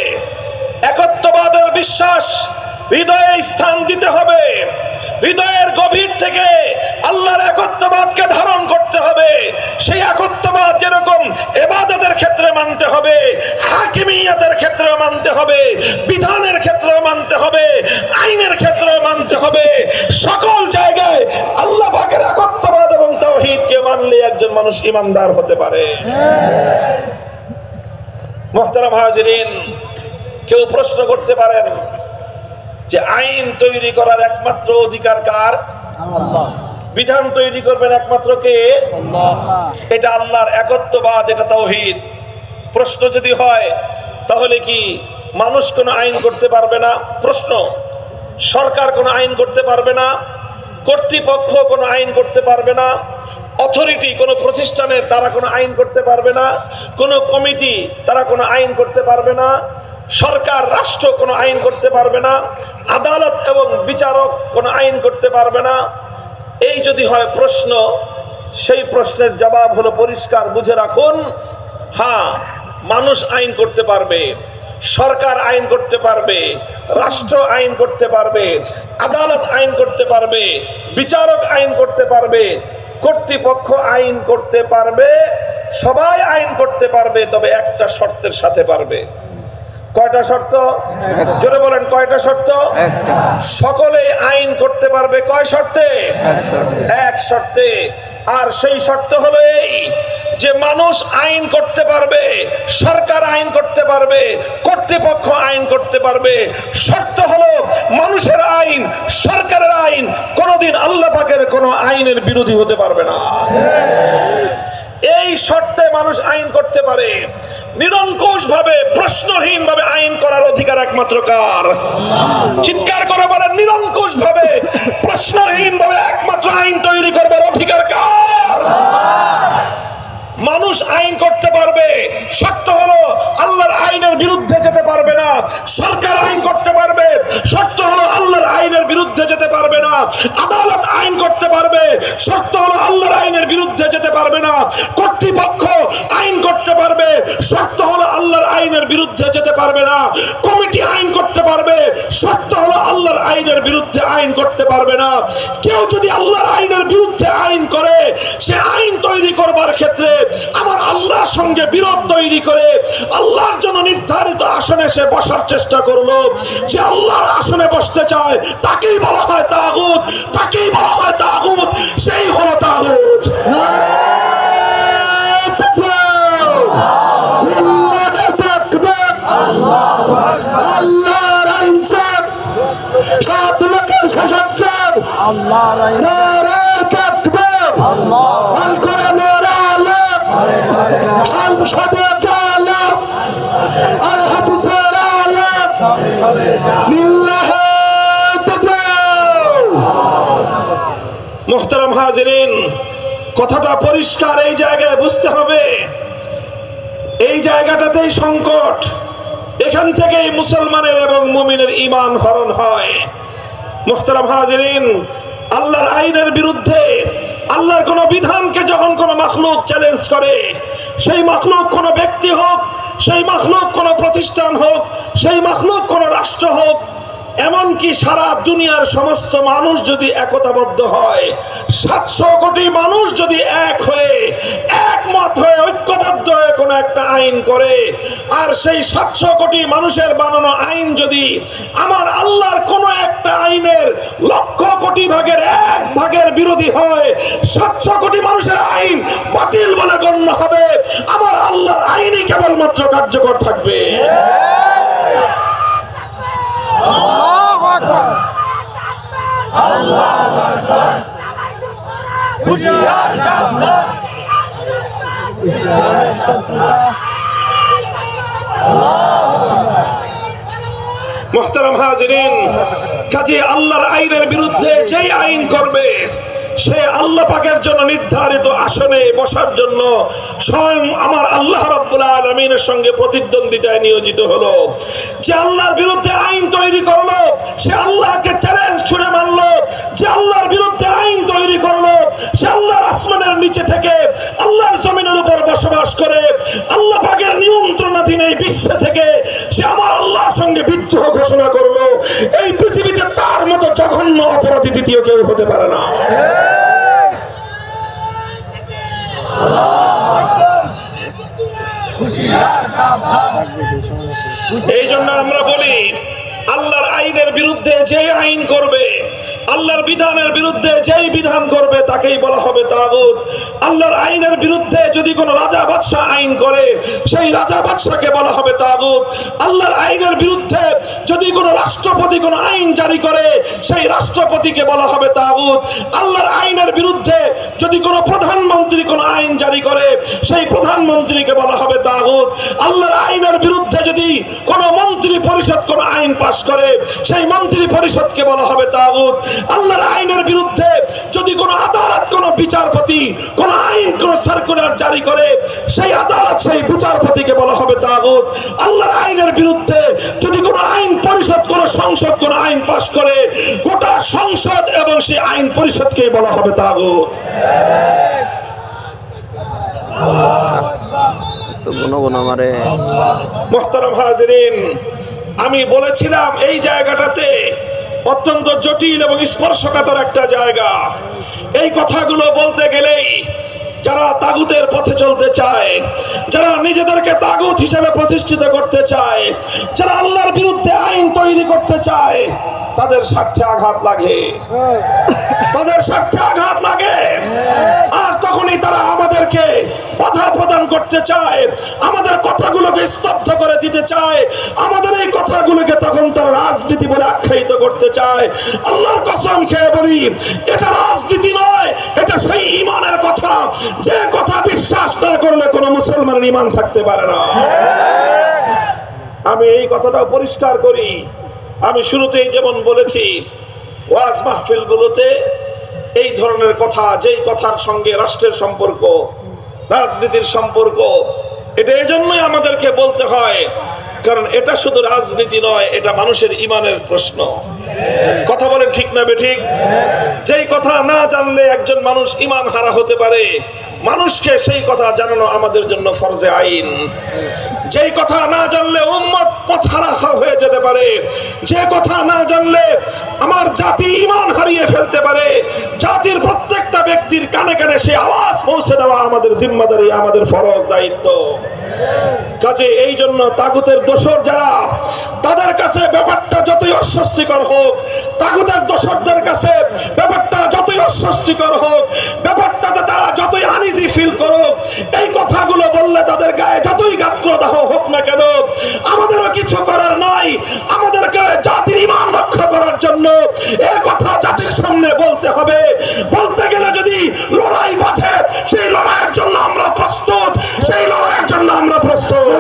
একত্ববাদের বিশ্বাস হৃদয়ে স্থান দিতে হবে, হৃদয়ের গভীর থেকে আল্লাহর একত্ববাদকে ধারণ করতে হবে। সেই একত্ববাদ যেরকম ইবাদতের ক্ষেত্রে মানতে হবে, হাকিমিয়াতের ক্ষেত্রে মানতে হবে, বিধানের ক্ষেত্রে মানতে হবে, আইনের ক্ষেত্রে মানতে হবে। সকল জায়গায় আল্লাহ পাকের একত্ববাদ এবং তাওহীদকে মানলে একজন মানুষ ঈমানদার হতে পারে। মুহতারাম হাজিরিন, কেউ প্রশ্ন করতে পারেন যে আইন তৈরি করার একমাত্র অধিকার কার? আল্লাহ। বিধান তৈরি করবেন একমাত্র কে? আল্লাহ। এটা আল্লাহর একত্ববাদ, এটা তাওহীদ। প্রশ্ন যদি হয় তাহলে কি মানুষ কোনো আইন করতে পারবে না? প্রশ্ন। সরকার কোনো আইন করতে পারবে না? কর্তৃপক্ষ কোনো আইন করতে পারবে না? অথরিটি কোনো প্রতিষ্ঠানের তারা কোনো আইন করতে পারবে না? কোনো কমিটি তারা কোনো আইন করতে পারবে না? সরকার রাষ্ট্র কোনো আইন করতে পারবে না? আদালত এবং বিচারক কোনো আইন করতে পারবে না? এই যদি হয় প্রশ্ন, সেই প্রশ্নের জবাব হলো পরিষ্কার, বুঝে রাখুন। হ্যাঁ, মানুষ আইন করতে পারবে, সরকার আইন করতে পারবে, রাষ্ট্র আইন করতে পারবে, আদালত আইন করতে পারবে, বিচারক আইন করতে পারবে, কর্তৃপক্ষ আইন করতে পারবে, সবাই আইন করতে পারবে, তবে একটা শর্তের সাথে পারবে। কয়টা শর্ত? জোরে বলেন, কয়টা শর্ত? সকলে আইন করতে পারবে কয় শর্তে? এক শর্তে। আর সেই শর্ত হলো এই যে মানুষ আইন করতে পারবে, সরকার আইন করতে পারবে, কর্তৃপক্ষ আইন করতে পারবে। শর্ত হলো মানুষের আইন, সরকারের আইন কোনোদিন আল্লাহ পাকের কোনো আইনের বিরোধী হতে পারবে না। এই শর্তে মানুষ আইন করতে পারে। নিরঙ্কুশ ভাবে, প্রশ্নহীন ভাবে আইন করার অধিকার একমাত্র কার? চিৎকার করে বলেন, নিরঙ্কুশ ভাবে, প্রশ্নহীন ভাবে একমাত্র আইন তৈরি করবার অধিকার কার? মানুষ আইন করতে পারবে, শর্ত হলো আল্লাহর আইনের বিরুদ্ধে যেতে পারবে না। সরকার আইন করতে পারবে, শর্ত হলো আল্লাহর আইনের বিরুদ্ধে যেতে পারবে না। আদালত আইন করতে পারবে, শর্ত হলো আল্লাহর আইনের বিরুদ্ধে যেতে পারবে না। কর্তৃপক্ষ আইন করতে পারবে, শর্ত হলো আল্লাহর আইনের বিরুদ্ধে যেতে পারবে না। কমিটি আইন করতে পারবে, শর্ত হলো আল্লাহর আইনের বিরুদ্ধে আইন করতে পারবে না। কেউ যদি আল্লাহর আইনের বিরুদ্ধে আইন করে, সে আইন তৈরি করবার ক্ষেত্রে আমার আল্লাহর সঙ্গে বিরোধ তৈরি করে আল্লাহর জন্য নির্ধারিত আসনে সে বসার চেষ্টা করলো। যে আল্লাহর আসনে বসতে চায় তাকেই বলা হয় তাগুত, তাকেই বলা হয় তাগুত, সেই হলো তাগুত। আল্লাহর আইন চান, সব লোকের শাসন চান, আল্লাহর আইন তাকবীর, আল কোরআনের আলেম, সংসদে আলেম, আল হাদিসের আলেম, লিল্লাহি তাকবীর। মুহতারাম হাজিরিন, কথাটা পরিষ্কার এই জায়গায় বুঝতে হবে। এই জায়গাটাতেই সংকট, এখান থেকেই মুসলমানের এবং মুমিনের ঈমান হরণ হয়। মুহতারাম হাজিরিন, আল্লাহর আইনের বিরুদ্ধে, আল্লাহর কোন বিধানকে যখন কোন মাখলুক চ্যালেঞ্জ করে, সেই মাখলুক কোন ব্যক্তি হোক, সেই মাখলুক কোন প্রতিষ্ঠান হোক, সেই মাখলুক কোন রাষ্ট্র হোক, এমনকি সারা দুনিয়ার সমস্ত মানুষ যদি একতাবদ্ধ হয়, 700 কোটি মানুষ যদি এক হয়ে একমত হয়ে ঐক্যবদ্ধ হয়ে কোন একটা আইন করে, আর সেই 700 কোটি মানুষের বানানো আইন যদি আমার আল্লাহর কোন একটা আইনের 1,00,000 কোটি ভাগের 1 ভাগের বিরোধী হয়, 700 কোটি মানুষের আইন বাতিল বলে গণ্য হবে। আমার আল্লাহর আইনই কেবলমাত্র কার্যকর থাকবে। আল্লাহু আকবার, আল্লাহু আকবার, হুশিয়ার সাবধান, ইসলামের শত্রুরা। মুহতারাম হাজিরিন, কাজে আল্লাহর আইনের বিরুদ্ধে যেই আইন করবে, সে আল্লাহ পাকের জন্য নির্ধারিত আসনে বসার জন্য স্বয়ং আমার আল্লাহ রাব্বুল আলামিনের সঙ্গে প্রতিদ্বন্দ্বিতায় নিয়োজিত হলো। যে আল্লাহর বিরুদ্ধে আইন তৈরি করলো, সে আল্লাহকে চ্যালেঞ্জ ছুড়ে মারলো। যে আল্লাহর বিরুদ্ধে আইন তৈরি করলো, সে আল্লাহর আল্লাহর আসমানের নিচে থেকে আল্লাহর জমিনের উপর বসবাস করে আল্লাহ পাকের নিয়ন্ত্রণাধীন এই বিশ্ব থেকে সে আমার আল্লাহর সঙ্গে বিদ্রোহ ঘোষণা করলো, এই পৃথিবীতে তার মতো জঘন্য অপরাধী দ্বিতীয় কেউ হতে পারে না। এই জন্য আমরা বলি আল্লাহর আইনের বিরুদ্ধে যে আইন করবে, আল্লাহর বিধানের বিরুদ্ধে যেই বিধান করবে তাকেই বলা হবে তাগুত। আল্লাহর আইনের বিরুদ্ধে যদি কোনো রাজা বাদশাহ আইন করে সেই রাজা বাদশাকে বলা হবে তাগুত। আল্লাহর আইনের বিরুদ্ধে যদি কোনো রাষ্ট্রপতি কোনো আইন জারি করে সেই রাষ্ট্রপতিকে বলা হবে তাগুত। আল্লাহর আইনের বিরুদ্ধে যদি কোনো প্রধানমন্ত্রী কোনো আইন জারি করে সেই প্রধানমন্ত্রীকে বলা হবে তাগুত। আল্লাহর আইনের বিরুদ্ধে যদি কোনো মন্ত্রী পরিষদ কোনো আইন পাশ করে সেই মন্ত্রী পরিষদকে বলা হবে তাগুত। আল্লাহর আইনের বিরুদ্ধে যদি কোনো আদালত কোনো বিচারপতি কোনো আইন কোনো সার্কুলার জারি করে সেই আদালত সেই বিচারপতিকে বলা হবে তাগুত। আল্লাহর আইনের বিরুদ্ধে যদি কোনো আইন পরিষদ কোনো সংসদ কোনো আইন পাশ করে গোটা সংসদ এবং সেই আইন পরিষদকেই বলা হবে তাগুত। মুহতারাম হাজিরিন, আমি বলেছিলাম এই জায়গাটাতে অত্যন্ত জটিল এবং স্পর্শকাতর একটা জায়গা। এই কথাগুলো বলতে গেলেই যারা তাগুতের পথে চলতে চায়, যারা নিজেদেরকে তাগুত হিসেবে প্রতিষ্ঠিত করতে চায়, যারা আল্লাহর বিরুদ্ধে আইন তৈরি করতে চায়, তাদের স্বার্থে আঘাত লাগে, তাদের স্বার্থে আঘাত লাগে। আর তখনই তারা আমাদেরকে বাধা প্রদান করতে চায়, আমাদের কথাগুলোকে স্তব্ধ করে দিতে চায়, আমাদের এই কথাগুলোকে তখন তারা রাজনীতি বলে আখ্যায়িত করতে চায়। আল্লাহর কসম খেয়ে বলি, এটা রাজনীতি নয়, এটা সেই ঈমানের কথা যে কথা বিশ্বাস না করলে কোনো মুসলমানের ঈমান থাকতে পারে না। আমি এই কথাটা পরিষ্কার করি। আমি শুরুতেই যেমন বলেছি, ওয়াজ মাহফিলগুলোতে এই ধরনের কথা, যেই কথার সঙ্গে রাষ্ট্রের সম্পর্ক, রাজনীতির সম্পর্ক, এটা এজন্যই আমাদেরকে বলতে হয় কারণ এটা শুধু রাজনীতি নয়, এটা মানুষের ঈমানের প্রশ্ন। কথা বলেন ঠিক না বেঠিক? যেই কথা না জানলে একজন মানুষ ঈমান হারা হতে পারে, মানুষকে সেই কথা জানানো আমাদের জন্য ফরজে আইন। যেই কথা না জানলে উম্মত পথহারা হয়ে যেতে পারে, যে কথা না জানলে আমার জাতি ঈমান হারিয়ে ফেলতে পারে, জাতির প্রত্যেকটা ব্যক্তির কানে কানে সেই আওয়াজ পৌঁছে দেওয়া আমাদের জিম্মাদারি, আমাদের ফরজ দায়িত্ব। কাজে এই জন্য তাগুতের দোসর যারা, তাদের কাছে ব্যাপারটা যতই অস্বস্তিকর হোক, তাগুতের দোসরদের কাছে ব্যাপারটা যতই অস্বস্তিকর হোক, ব্যাপারটাতে তারা যতই আনইজি ফিল করুক, এই কথাগুলো বললে তাদের গায়ে যতই গাত্রদাহ হোক না কেন, আমাদেরও কিছু করার নাই। আমাদেরকে জাতির ঈমান রক্ষা করার জন্য এই কথা জাতির সামনে বলতে হবে। বলতে গেলে যদি লড়াই বাঁধে, সেই লড়াইয়ের জন্য আমরা প্রস্তুত, সেই লড়াইয়ের জন্য আমরা প্রস্তুত।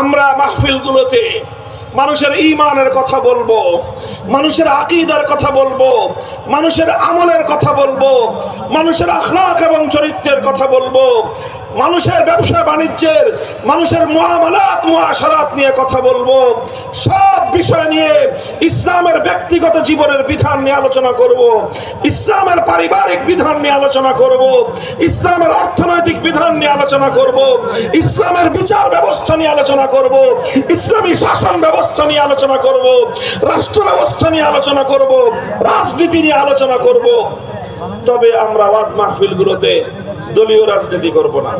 আমরা মাহফিলগুলোতে মানুষের ঈমানের কথা বলবো, মানুষের আকীদার কথা বলবো, মানুষের আমলের কথা বলবো, মানুষের আখলাক এবং চরিত্রের কথা বলবো, মানুষের ব্যবসা বাণিজ্যের, মানুষের মুআমালাত মুআশারাত নিয়ে কথা বলবো। সব বিষয় নিয়ে ইসলামের ব্যক্তিগত জীবনের বিধান নিয়ে আলোচনা করব, ইসলামের পারিবারিক বিধান নিয়ে আলোচনা করব, ইসলামের অর্থনৈতিক বিধান নিয়ে আলোচনা করব, ইসলামের বিচার ব্যবস্থা নিয়ে আলোচনা করব, ইসলামী শাসন ব্যবস্থা নিয়ে আলোচনা করব, রাষ্ট্র ব্যবস্থা নিয়ে আলোচনা করব, রাজনীতি নিয়ে আলোচনা করব। তবে আমরা ওয়াজ মাহফিলগুলোতে দলীয় রাজনীতি করব না।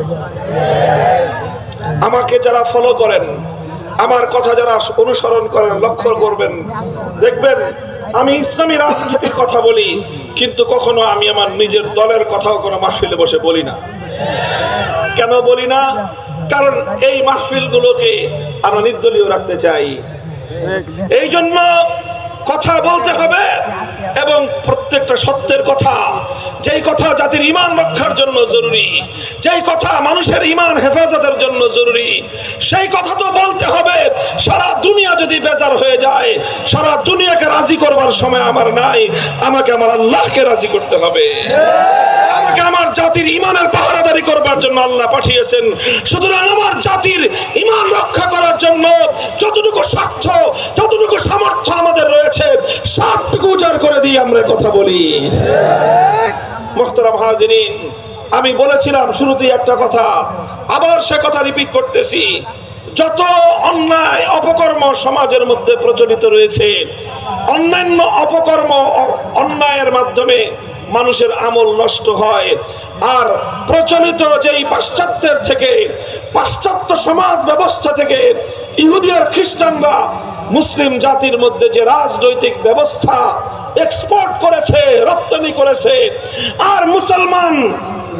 আমাকে যারা ফলো করেন, আমার কথা যারা অনুসরণ করেন, লক্ষ্য করবেন, দেখবেন আমি ইসলামী রাজনীতির কথা বলি, কিন্তু কখনো আমি আমার নিজের দলের কথাও কোনো মাহফিলে বসে বলি না। কেন বলি না? কারণ এই মাহফিলগুলোকে আমরা নির্দলীয় রাখতে চাই। এই জন্য কথা বলতে হবে এবং প্রত্যেকটা সত্যের কথা যেই কথা জাতির ঈমান রক্ষার জন্য জরুরি, যেই কথা মানুষের ঈমান হেফাজতের জন্য জরুরি, সেই কথা তো বলতে হবে। সারা দুনিয়া যদি বেজার হয়ে যায়, সারা দুনিয়াকে রাজি করবার সময় আমার নাই, আমাকে আমার আল্লাহকে রাজি করতে হবে। আমাকে আমার জাতির ঈমানের পাহারাদারি করবার জন্য আল্লাহ পাঠিয়েছেন। সুতরাং আমার জাতির ঈমান রক্ষা করার জন্য যতটুকু স্বার্থ, যতটুকু সামর্থ্য আমাদের রয়েছে, সবটুকু উজাড় করে দিয়ে আমরা কথা বলি। মুহতারাম হাজিরিন, আমি বলেছিলাম শুরুতেই একটা কথা, আবার সে কথা রিপিট করতেছি। যত অন্যায় অপকর্ম সমাজের মধ্যে প্রচলিত রয়েছে, অন্যান্য অপকর্ম অন্যায়ের মাধ্যমে মানুষের আমল নষ্ট হয়। আর প্রচলিত যেই পাশ্চাত্যের থেকে, পাশ্চাত্য সমাজ ব্যবস্থা থেকে ইহুদি আর খ্রিস্টানরা মুসলিম জাতির মধ্যে যে রাজনৈতিক ব্যবস্থা এক্সপোর্ট করেছে, রপ্তানি করেছে, আর মুসলমান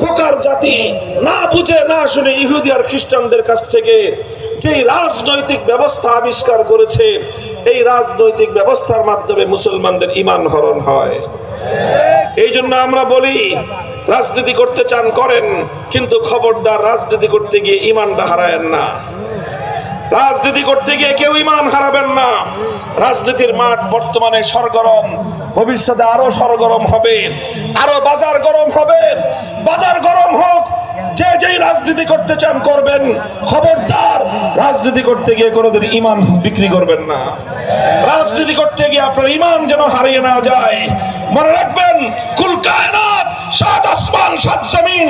বোকার জাতি না বুঝে না শুনে ইহুদি আর খ্রিস্টানদের কাছ থেকে যে রাজনৈতিক ব্যবস্থা আবিষ্কার করেছে, এই রাজনৈতিক ব্যবস্থার মাধ্যমে মুসলমানদের ঈমান হরণ হয়। এই জন্য আমরা বলি, রাজনীতি করতে চান করেন, কিন্তু খবরদার রাজনীতি করতে গিয়ে ঈমানটা হারায়েন না। রাজনীতি করতে গিয়ে কেউ ঈমান হারাবেন না। রাজনীতির মাঠ বর্তমানে সরগরম, ভবিষ্যতে আরো সরগরম হবে, আরো বাজার গরম হবে। বাজার গরম হোক, যে যেই রাজনীতি করতে চান করবেন, খবরদার রাজনীতি করতে গিয়ে কোনোদিন ঈমান বিক্রি করবেন না। রাজনীতি করতে গিয়ে আপনার ঈমান যেন হারিয়ে না যায়। মনে রাখবেন, কুল কায়নাত, সাত আসমান সাত জমিন,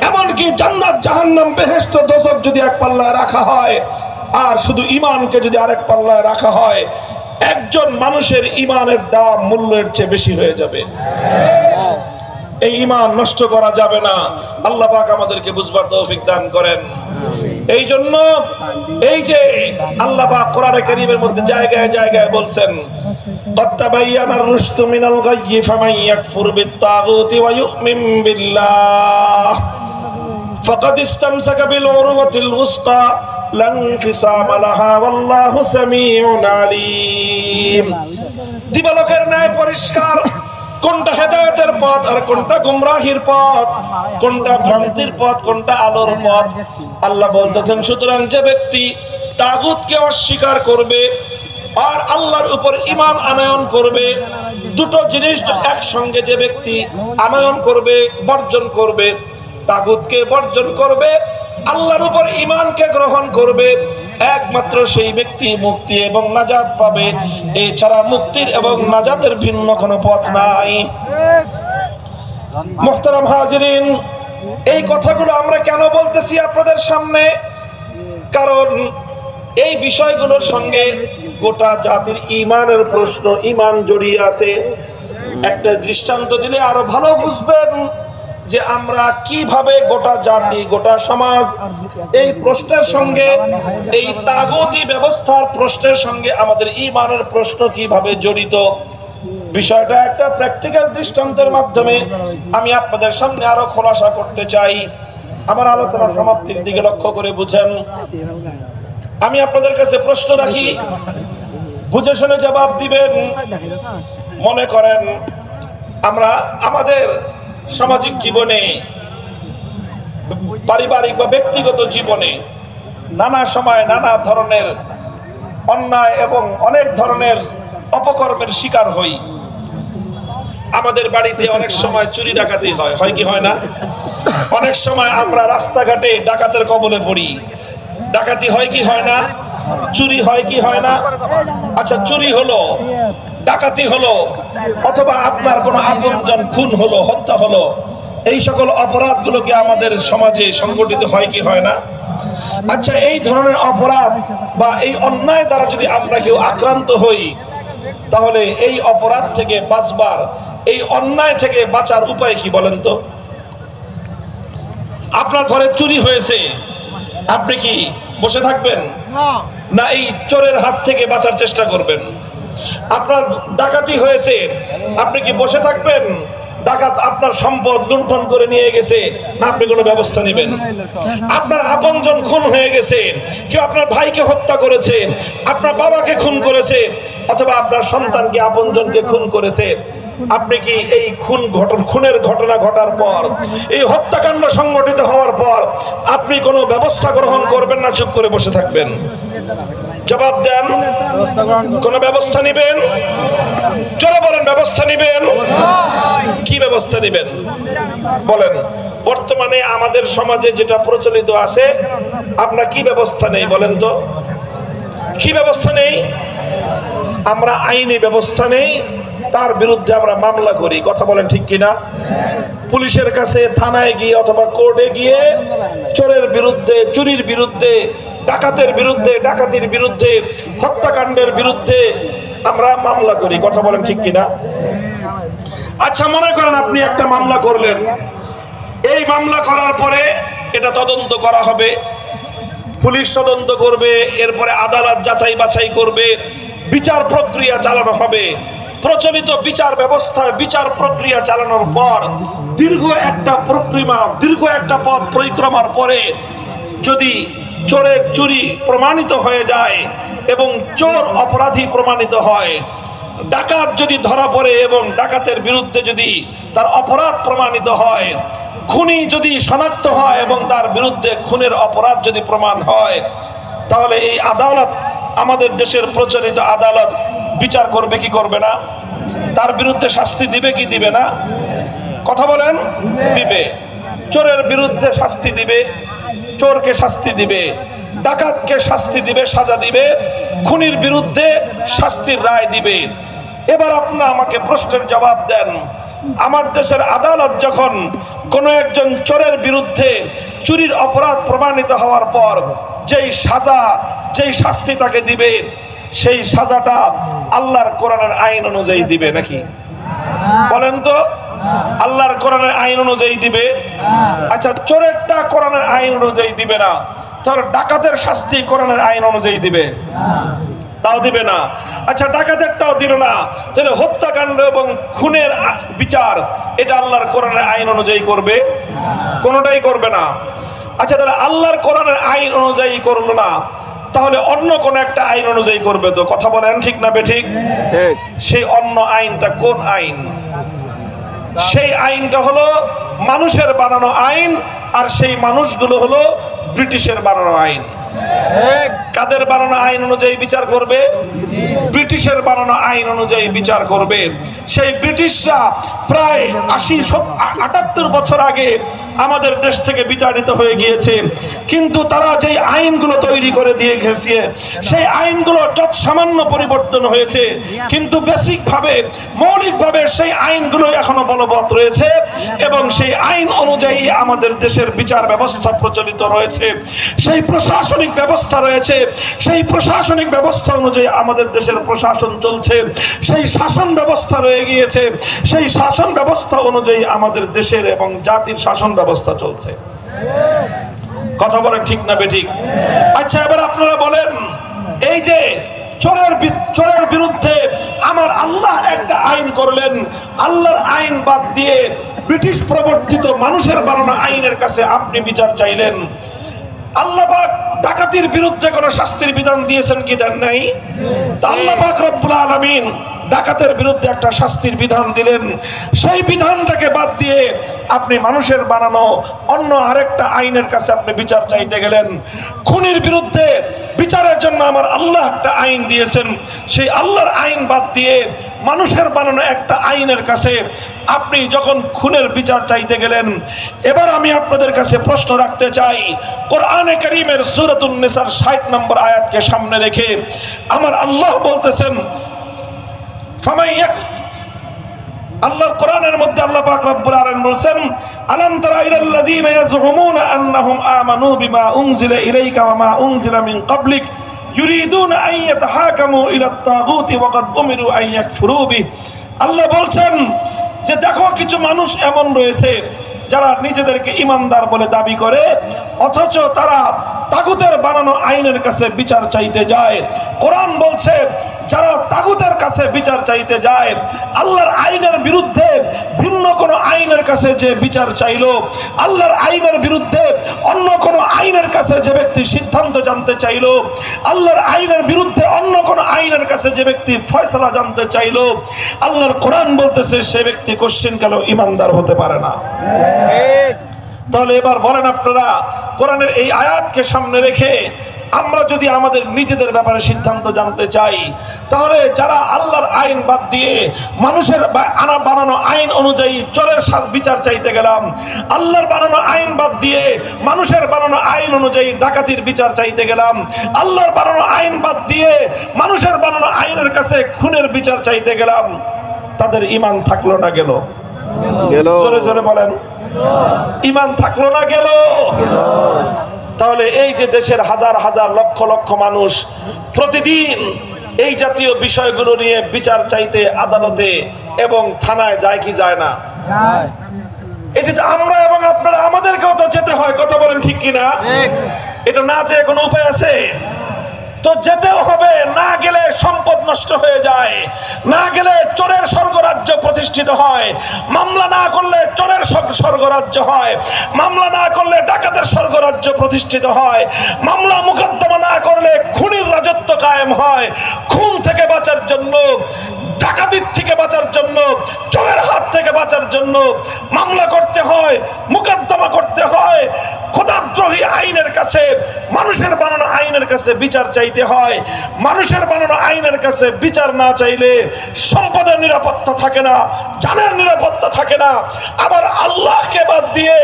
এমনকি জান্নাত জাহান্নাম বেহেশত দোজখ যদি এক পাল্লায় রাখা হয়, আর শুধু ঈমানকে যদি আরেক পাল্লায় রাখা হয়, একজন মানুষের ঈমানের দাম মূল্যের চেয়ে বেশি হয়ে যাবে। এই ঈমান নষ্ট করা যাবে না। আল্লাহ পাক আমাদেরকে বুঝবার তৌফিক দান করেন। এই জন্য এই যে আল্লাহ পাক কোরআনে কারীমের মধ্যে জায়গায় জায়গায় বলছেন, তাতাবায়ানার রুশদু মিনাল গায়্যি ফামান ইয়াকফুর বিত-তাগুতি ওয়া ইউমিন বিল্লাহ ফাকাদ ইসতামসাকা বিল উরওয়াতিল উসকা লা ইনফিসামা লাহা ওয়াল্লাহু সামিউন আলীম। দিবালোকের ন্যায় পরিষ্কার কোনটা হেদায়েতের পথ আর কোনটা গুমরাহির পথ, কোনটা ভ্রান্তির পথ, কোনটা আলোর পথ। আল্লাহ বলতেছেন, সুতরাং যে ব্যক্তি তাগুতকে অস্বীকার করবে আর আল্লাহর উপর ঈমান আনয়ন করবে, দুটো জিনিস একসঙ্গে যে ব্যক্তি আনয়ন করবে, বর্জন করবে, তাগুতকে বর্জন করবে, আল্লাহর উপর ঈমানকে গ্রহণ করবে, একমাত্র সেই ব্যক্তি মুক্তি এবং নাজাত পাবে। এছাড়া মুক্তির এবং নাজাতের ভিন্ন কোনো পথ নাই। মুহতারাম হাজিরিন, এই কথাগুলো আমরা কেন বলতেছি আপনাদের সামনে? কারণ এই বিষয়গুলোর সঙ্গে গোটা জাতির ঈমানের প্রশ্ন, ঈমান জড়িয়ে আছে। একটা দৃষ্টান্ত দিলে আরো ভালো বুঝবেন যে আমরা কিভাবে গোটা জাতি, গোটা সমাজ এই প্রশ্নের সঙ্গে, এই তাগুতি ব্যবস্থার প্রশ্নের সঙ্গে আমাদের ঈমানের প্রশ্ন কিভাবে জড়িত। বিষয়টা একটা প্র্যাকটিক্যাল দৃষ্টান্তের মাধ্যমে আমি আপনাদের সামনে আরো খোলাসা করতে চাই। আমার আলোচনা সমাপ্তির দিকে লক্ষ্য করে বুঝেন। আমি আপনাদের কাছে প্রশ্ন রাখি, বুঝে শুনে জবাব দিবেন। মনে করেন আমরা আমাদের সামাজিক জীবনে, পারিবারিক বা ব্যক্তিগত জীবনে নানা সময় নানা ধরনের অন্যায় এবং অনেক ধরনের অপকর্মের শিকার হই। আমাদের বাড়িতে অনেক সময় চুরি ডাকাতি হয়, হয় কি হয় না? অনেক সময় আমরা রাস্তাঘাটে ডাকাতের কবলে পড়ি। ডাকাতি হয় কি হয় না? চুরি হয় কি হয় না? আচ্ছা, চুরি হলো, ডাকাতি হলো, অথবা আপনার কোনো আপনজন খুন হলো, হত্যা হলো, এই সকল অপরাধগুলো কি আমাদের সমাজে সংগঠিত হয় কি হয় না? আচ্ছা, এই ধরনের অপরাধ বা এই অন্যায় দ্বারা যদি আমরা কেউ আক্রান্ত হই, তাহলে এই অপরাধ থেকে বাঁচবার, এই অন্যায় থেকে বাঁচার উপায় কি বলেন তো? আপনার ঘরে চুরি হয়েছে, আপনি কি বসে থাকবেন? না এই চোরের হাত থেকে বাঁচার চেষ্টা করবেন? আপনার ডাকাতি হয়েছে, আপনি কি বসে থাকবেন? ডাকাত আপনার সম্পদ লুণ্ঠন করে নিয়ে গেছে, না আপনি কোনো ব্যবস্থা নেবেন? আপনার আপনজন খুন হয়ে গেছে, কেউ আপনার ভাইকে হত্যা করেছে, আপনার বাবাকে খুন করেছে, অথবা আপনার সন্তানকে আপনজনকে খুন করেছে, আপনি কি এই খুনের ঘটনা ঘটার পর, এই হত্যাকাণ্ড সংগঠিত হওয়ার পর আপনি কোনো ব্যবস্থা গ্রহণ করবেন না চুপ করে বসে থাকবেন? জবাব দেন। কোন ব্যবস্থা নেবেন? জোরে বলেন, ব্যবস্থা নেবেন। কি ব্যবস্থা নেবেন বলেন? বর্তমানে আমাদের সমাজে যেটা প্রচলিত আছে, আমরা কি ব্যবস্থা নেই বলেন তো? কি ব্যবস্থা নেই? আমরা আইনি ব্যবস্থা নেই, তার বিরুদ্ধে আমরা মামলা করি। কথা বলেন ঠিক কিনা? পুলিশের কাছে, থানায় গিয়ে অথবা কোর্টে গিয়ে চোরের বিরুদ্ধে, চুরির বিরুদ্ধে, ডাকাতের বিরুদ্ধে, ডাকাতির বিরুদ্ধে, হত্যাকাণ্ডের বিরুদ্ধে আমরা মামলা করি। কথা বলেন ঠিক কিনা? আচ্ছা, মনে করেন আপনি একটা মামলা করলেন, এই মামলা করার পরে এটা তদন্ত করা হবে, পুলিশ তদন্ত করবে, এরপরে আদালত যাচাই বাছাই করবে, বিচার প্রক্রিয়া চালানো হবে। প্রচলিত বিচার ব্যবস্থায় বিচার প্রক্রিয়া চালানোর পর দীর্ঘ একটা পথ পরিক্রমার পরে যদি চোরের চুরি প্রমাণিত হয়ে যায় এবং চোর অপরাধী প্রমাণিত হয়, ডাকাত যদি ধরা পড়ে এবং ডাকাতের বিরুদ্ধে যদি তার অপরাধ প্রমাণিত হয়, খুনি যদি শনাক্ত হয় এবং তার বিরুদ্ধে খুনের অপরাধ যদি প্রমাণ হয়, তাহলে এই আদালত, আমাদের দেশের প্রচলিত আদালত বিচার করবে কি করবে না? তার বিরুদ্ধে শাস্তি দিবে কি দিবে না? কথা বলেন, দিবে। চোরের বিরুদ্ধে শাস্তি দিবে, চোরকে শাস্তি দিবে, ডাকাতকে শাস্তি দিবে, সাজা দিবে, খুনির বিরুদ্ধে শাস্তির রায় দিবে। এবার আপনি আমাকে প্রশ্নের জবাব দেন, আমার দেশের আদালত যখন কোনো একজন চোরের বিরুদ্ধে চুরির অপরাধ প্রমাণিত হওয়ার পর যেই সাজা, যেই শাস্তি তাকে দিবে, সেই সাজাটা আল্লাহর কোরআনের আইন অনুযায়ী দিবে নাকি? বলেন তো, আল্লাহর কোরআনের আইন অনুযায়ী দিবে? আচ্ছা, চোরেরটা কোরআনের আইন অনুযায়ী দিবে না, তার ডাকাতের শাস্তি কোরআনের আইন অনুযায়ী দিবে? তাও দিবে না। আচ্ছা, ডাকাতেরটাও দিল না, তাহলে হত্যাকাণ্ড এবং খুনের বিচার এটা আল্লাহর কোরআনের আইন অনুযায়ী করবে? কোনোটাই করবে না। আচ্ছা, তাহলে আল্লাহর কোরআনের আইন অনুযায়ী করলো না, তাহলে অন্য কোন একটা আইন অনুযায়ী করবে তো? কথা বলেন ঠিক না বেঠিক? সেই অন্য আইনটা কোন আইন? সেই আইনটা হলো মানুষের বানানো আইন, আর সেই মানুষগুলো হলো ব্রিটিশের বানানো আইন। কাদের বানানো আইন অনুযায়ী বিচার করবে? ব্রিটিশের বানানো আইন অনুযায়ী বিচার করবে। সেই ব্রিটিশরা প্রায় 78 বছর আগে আমাদের দেশ থেকে বিতাড়িত হয়ে গিয়েছে, কিন্তু তারা যেই আইনগুলো তৈরি করে দিয়ে গেছে, সেই আইনগুলো যত সামান্য পরিবর্তন হয়েছে, কিন্তু বেসিকভাবে, মৌলিকভাবে সেই আইনগুলো এখনো বলবৎ রয়েছে এবং সেই আইন অনুযায়ী আমাদের দেশের বিচার ব্যবস্থা প্রচলিত রয়েছে, সেই প্রশাসনিক ব্যবস্থা রয়েছে, সেই প্রশাসনিক ব্যবস্থা অনুযায়ী আমাদের দেশের প্রশাসন চলছে, সেই শাসন ব্যবস্থা রয়ে গিয়েছে, সেই শাসন ব্যবস্থা অনুযায়ী আমাদের দেশের এবং জাতির শাসন ব্যবস্থা চলছে। কথা বলেন ঠিক না বেঠিক? আচ্ছা, এবার আপনারা বলেন, এই যে চোরের বিরুদ্ধে আমার আল্লাহ একটা আইন করলেন, আল্লাহর আইন বাদ দিয়ে ব্রিটিশ প্রবর্তিত মানুষের বানানো আইনের কাছে আপনি বিচার চাইলেন। আল্লাহ পাক ডাকাতির বিরুদ্ধে কোন শাস্তির বিধান দিয়েছেন কি দেন নাই? আল্লাহ পাক রব্বুল আলামিন ডাকাতের বিরুদ্ধে একটা শাস্তির বিধান দিলেন, সেই বিধানটাকে বাদ দিয়ে আপনি মানুষের বানানো অন্য আরেকটা আইনের কাছে আপনি বিচার চাইতে গেলেন। খুনির বিরুদ্ধে বিচারের জন্য আমার আল্লাহ একটা আইন দিয়েছেন, সেই আল্লাহর আইন বাদ দিয়ে মানুষের বানানো একটা আইনের কাছে আপনি যখন খুনের বিচার চাইতে গেলেন। এবার আমি আপনাদের কাছে প্রশ্ন রাখতে চাই, কোরআনে কারীমের সূরাতুন নিসার 60 নম্বর আয়াতকে সামনে রেখে আমার আল্লাহ বলতেছেন, আল্লাহর কোরআনের মধ্যে আল্লাহ পাক রব্বুল আলামিন বলেন, আলাম তারা ইলাল লাযিনা ইয়াজউমুনা আন্নাহুম আমানু বিমা উনজিলা ইলাইকা ওয়া মা উনজিলা মিন ক্বাবলিক ইউরিদুনা আন ইয়াতাহাকামু ইলাত তাগুতি ওয়া ক্বাদ উমিরু আন ইয়াকফুরু বিহি। আল্লাহ বলছেন যে দেখো, কিছু মানুষ এমন রয়েছে যারা নিজেদেরকে ইমানদার বলে দাবি করে, অথচ তারা তাগুতের বানানো আইনের কাছে বিচার চাইতে যায়। কোরআন বলছে, যারা তাগুতের কাছে বিচার চাইতে যায়, আল্লাহর আইনের বিরুদ্ধে ভিন্ন কোনো আইনের কাছে যে বিচার চাইলো, আল্লাহর আইনের বিরুদ্ধে অন্য কোন আইনের কাছে যে ব্যক্তি সিদ্ধান্ত জানতে চাইলো, আল্লাহর আইনের বিরুদ্ধে অন্য কোন আইনের কাছে যে ব্যক্তি ফয়সালা জানতে চাইলো, আল্লাহর কোরআন বলতেছে সে ব্যক্তি কোশ্চিন কালেও ইমানদার হতে পারে না। তাহলে এবার বলেন আপনারা, কোরআনের এই আয়াতকে সামনে রেখে আমরা যদি আমাদের নিজেদের ব্যাপারে সিদ্ধান্ত জানতে চাই, তাহলে যারা আল্লাহর আইন বাদ দিয়ে মানুষের বানানো আইন অনুযায়ী চোরের বিচার চাইতে গেলাম, আল্লাহর বানানো আইন বাদ দিয়ে মানুষের বানানো আইন অনুযায়ী ডাকাতির বিচার চাইতে গেলাম, আল্লাহর বানানো আইন বাদ দিয়ে মানুষের বানানো আইনের কাছে খুনের বিচার চাইতে গেলাম, তাদের ঈমান থাকলো না গেল? জোরে জোরে বলেন, ঈমান থাকলো না গেল? তাহলে এই যে দেশের হাজার হাজার লক্ষ লক্ষ মানুষ প্রতিদিন এই জাতীয় বিষয়গুলো নিয়ে বিচার চাইতে আদালতে এবং থানায় যায় কি যায় না? এটি তো আমরা এবং আপনারা আমাদেরকেও তো যেতে হয়, কথা বলেন ঠিক কিনা? এটা না যেয়ে কোনো উপায় আছে? তো যেতেও হবে, না গেলে সম্পদ নষ্ট হয়ে যায়, না গেলে চোরের স্বর্গরাজ্য প্রতিষ্ঠিত হয়, মামলা না করলে চোরের স্বর্গরাজ্য হয়, মামলা না করলে ডাকাতের স্বর্গরাজ্য প্রতিষ্ঠিত হয়, মামলা মুকদ্দমা না করলে খুনির রাজত্ব কায়েম হয়। খুন থেকে বাঁচার জন্য, ডাকাতির থেকে বাঁচার জন্য, চোরের হাত থেকে বাঁচার জন্য মামলা করতে হয়, মুকদ্দমা করতে হয়, খোদাদ্রোহী আইনের কাছে, মানুষের বানানো আইনের কাছে বিচার চাইতে হয়। মানুষের বানানো আইনের কাছে বিচার না চাইলে সম্পদের নিরাপত্তা থাকে না, জানের নিরাপত্তা থাকে না। আবার আল্লাহকে বাদ দিয়ে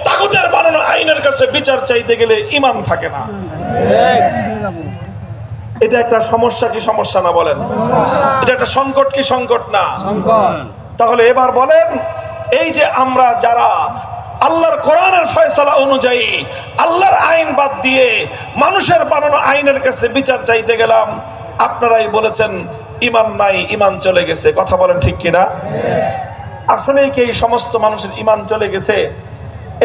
তাগুতের বানানো আইনের কাছে বিচার চাইতে গেলে ঈমান থাকে না। এটা একটা সমস্যা কি সমস্যা না বলেন? এটা একটা সংকট কি সংকট না? তাহলে এবার বলেন, এই যে আমরা যারা আল্লাহর কোরআনের ফয়সালা অনুযায়ী আল্লাহর আইন বাদ দিয়ে মানুষের বানানো আইনের কাছে বিচার চাইতে গেলাম, আপনারাই বলেছেন ঈমান নাই, ঈমান চলে গেছে। কথা বলেন ঠিক কিনা? আসলেই কি এই সমস্ত মানুষের ঈমান চলে গেছে?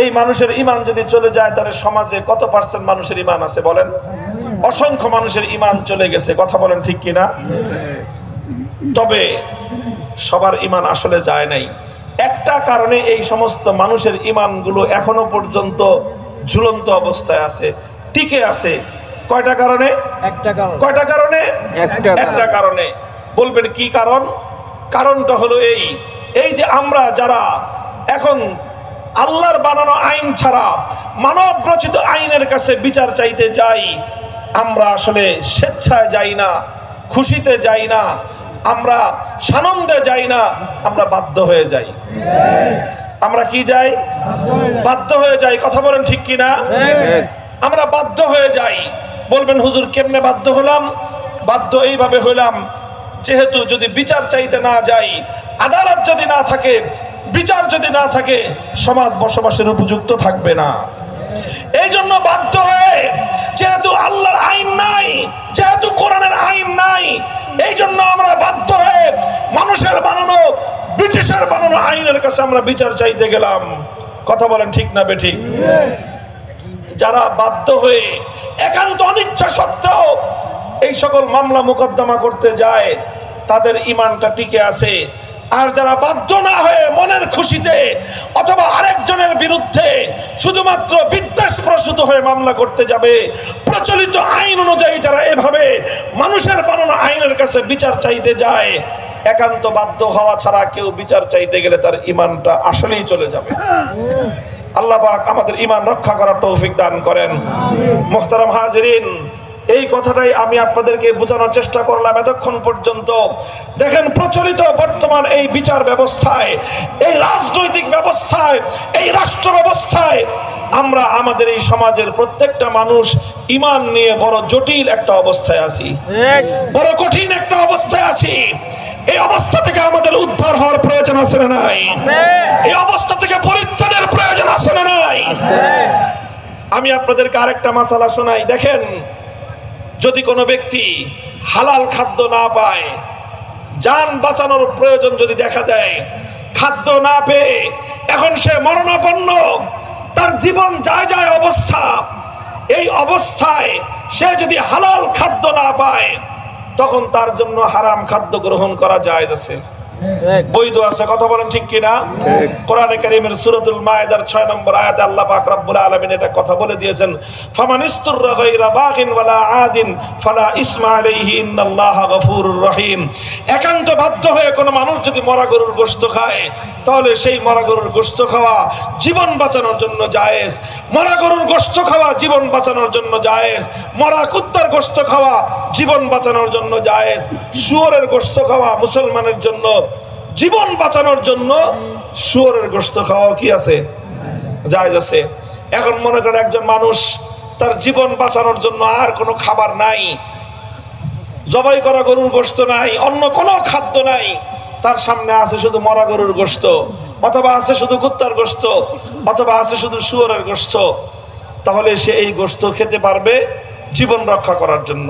এই মানুষের ঈমান যদি চলে যায়, তাহলে সমাজে কত পার্সেন্ট মানুষের ঈমান আছে বলেন? অসংখ্য মানুষের ঈমান চলে গেছে। কথা বলেন ঠিক কিনা? তবে সবার ঈমান আসলে যায় নাই। একটা কারণে এই সমস্ত মানুষের ঈমানগুলো এখনো পর্যন্ত ঝুলন্ত অবস্থায় আছে, টিকে আছে। কয়টা কারণে? কয়টা কারণে? একটা কারণে। বলবেন কি কারণ? কারণটা হলো এই যে আমরা যারা এখন আল্লাহর বানানো আইন ছাড়া মানব রচিত আইনের কাছে বিচার চাইতে যাই, আমরা আসলে স্বেচ্ছায় যাই না, খুশিতে যাই না, আমরা সানন্দে যাই না, আমরা বাধ্য হয়ে যাই। আমরা কি যাই? বাধ্য হয়ে যাই। কথা বলেন ঠিক কিনা? আমরা বাধ্য হয়ে যাই। বলবেন হুজুর কেমনে বাধ্য হলাম? বাধ্য এইভাবে হলাম, যেহেতু যদি বিচার চাইতে না যাই, আদালত যদি না থাকে, বিচার যদি না থাকে, সমাজ বসবাসের উপযুক্ত থাকবে না। এই জন্য বাধ্য হয়ে, যেহেতু আল্লাহর আইন নাই, যেহেতু কোরআনের আইন নাই, এই জন্য আমরা বাধ্য হয়ে মানুষের বানানো, ব্রিটিশের বানানো আইনের কাছে আমরা বিচার চাইতে গেলাম। কথা বলেন ঠিক না বেঠিক? যারা বাধ্য হয়ে একান্ত অনিচ্ছা সত্ত্বেও এই সকল মামলা মোকদ্দমা করতে যায়, তাদের ঈমানটা টিকে আছে। আর যারা বাধ্য না হয়ে মনের খুশিতে অথবা আরেকজনের বিরুদ্ধে শুধুমাত্র বিদ্বেষ প্রসূত হয়ে মামলা করতে যাবে, প্রচলিত আইন অনুযায়ী যারা এভাবে মানুষের বানানো আইনের কাছে বিচার চাইতে যায়, একান্ত বাধ্য হওয়া ছাড়া কেউ বিচার চাইতে গেলে তার ঈমানটা আসলেই চলে যাবে। আল্লাহ পাক আমাদের ঈমান রক্ষা করার তৌফিক দান করেন। মুহতারাম হাজিরিন, এই কথাটাই আমি আপনাদেরকে বোঝানোর চেষ্টা করলাম এতক্ষণ পর্যন্ত। দেখেন, প্রচলিত বর্তমান এই বিচার ব্যবস্থায়, এই রাজনৈতিক ব্যবস্থায়, এই রাষ্ট্র ব্যবস্থায় আমরা আমাদের এই সমাজের প্রত্যেকটা মানুষ ঈমান নিয়ে বড় জটিল একটা অবস্থায় আছি, বড় কঠিন একটা অবস্থায় আছি। এই অবস্থা থেকে আমাদের উদ্ধার হওয়ার প্রয়োজন আছে না নাই? এই অবস্থা থেকে পরিত্রাণের প্রয়োজন আছে না নাই? আমি আপনাদেরকে আরেকটা মাসালা শোনাই। দেখেন, যদি কোনো ব্যক্তি হালাল খাদ্য না পায়, জান বাঁচানোর প্রয়োজন যদি দেখা দেয়, খাদ্য না পেয়ে এখন সে মরণাপন্ন, তার জীবন যায় যায় অবস্থা, এই অবস্থায় সে যদি হালাল খাদ্য না পায়, তখন তার জন্য হারাম খাদ্য গ্রহণ করা জায়েজ আছে। বৈধ আছে, কথা বলেন ঠিক কিনা? কোরআনে কারীমের সূরাতুল মায়েদার 6 নম্বর আয়াতে আল্লাহ পাক রব্বুল আলামিন এটা কথা বলে দিয়েছেন, ফামানিস্তুররা গায়রা বাগিন ওয়ালা আদিন ফালা ইসমা আলাইহি ইন্নাল্লাহা গফুরুর রহিম। একান্ত বাধ্য হয়ে কোনো মানুষ যদি মরা গরুর গোশত খায়, তাহলে সেই মরা গরুর গোশত খাওয়া জীবন বাঁচানোর জন্য জায়েজ। মরা গরুর গোশত খাওয়া জীবন বাঁচানোর জন্য জায়েজ। মরা কুত্তার গোশত খাওয়া জীবন বাঁচানোর জন্য জায়েজ। শুয়োরের গোশত খাওয়া মুসলমানের জন্য জীবন বাঁচানোর জন্য শুয়োরের গোশত খাওয়া কি আছে? জায়েজ আছে। এখন মনে করেন একজন মানুষ তার জীবন বাঁচানোর জন্য আর কোনো খাবার নাই, জবাই করা গরুর গোশত নাই, অন্য কোনো খাদ্য নাই, তার সামনে আছে শুধু মরা গরুর গোশত, অথবা আছে শুধু কুত্তার গোশত, অথবা আছে শুধু শুয়োরের গোশত, তাহলে সে এই গোশত খেতে পারবে জীবন রক্ষা করার জন্য।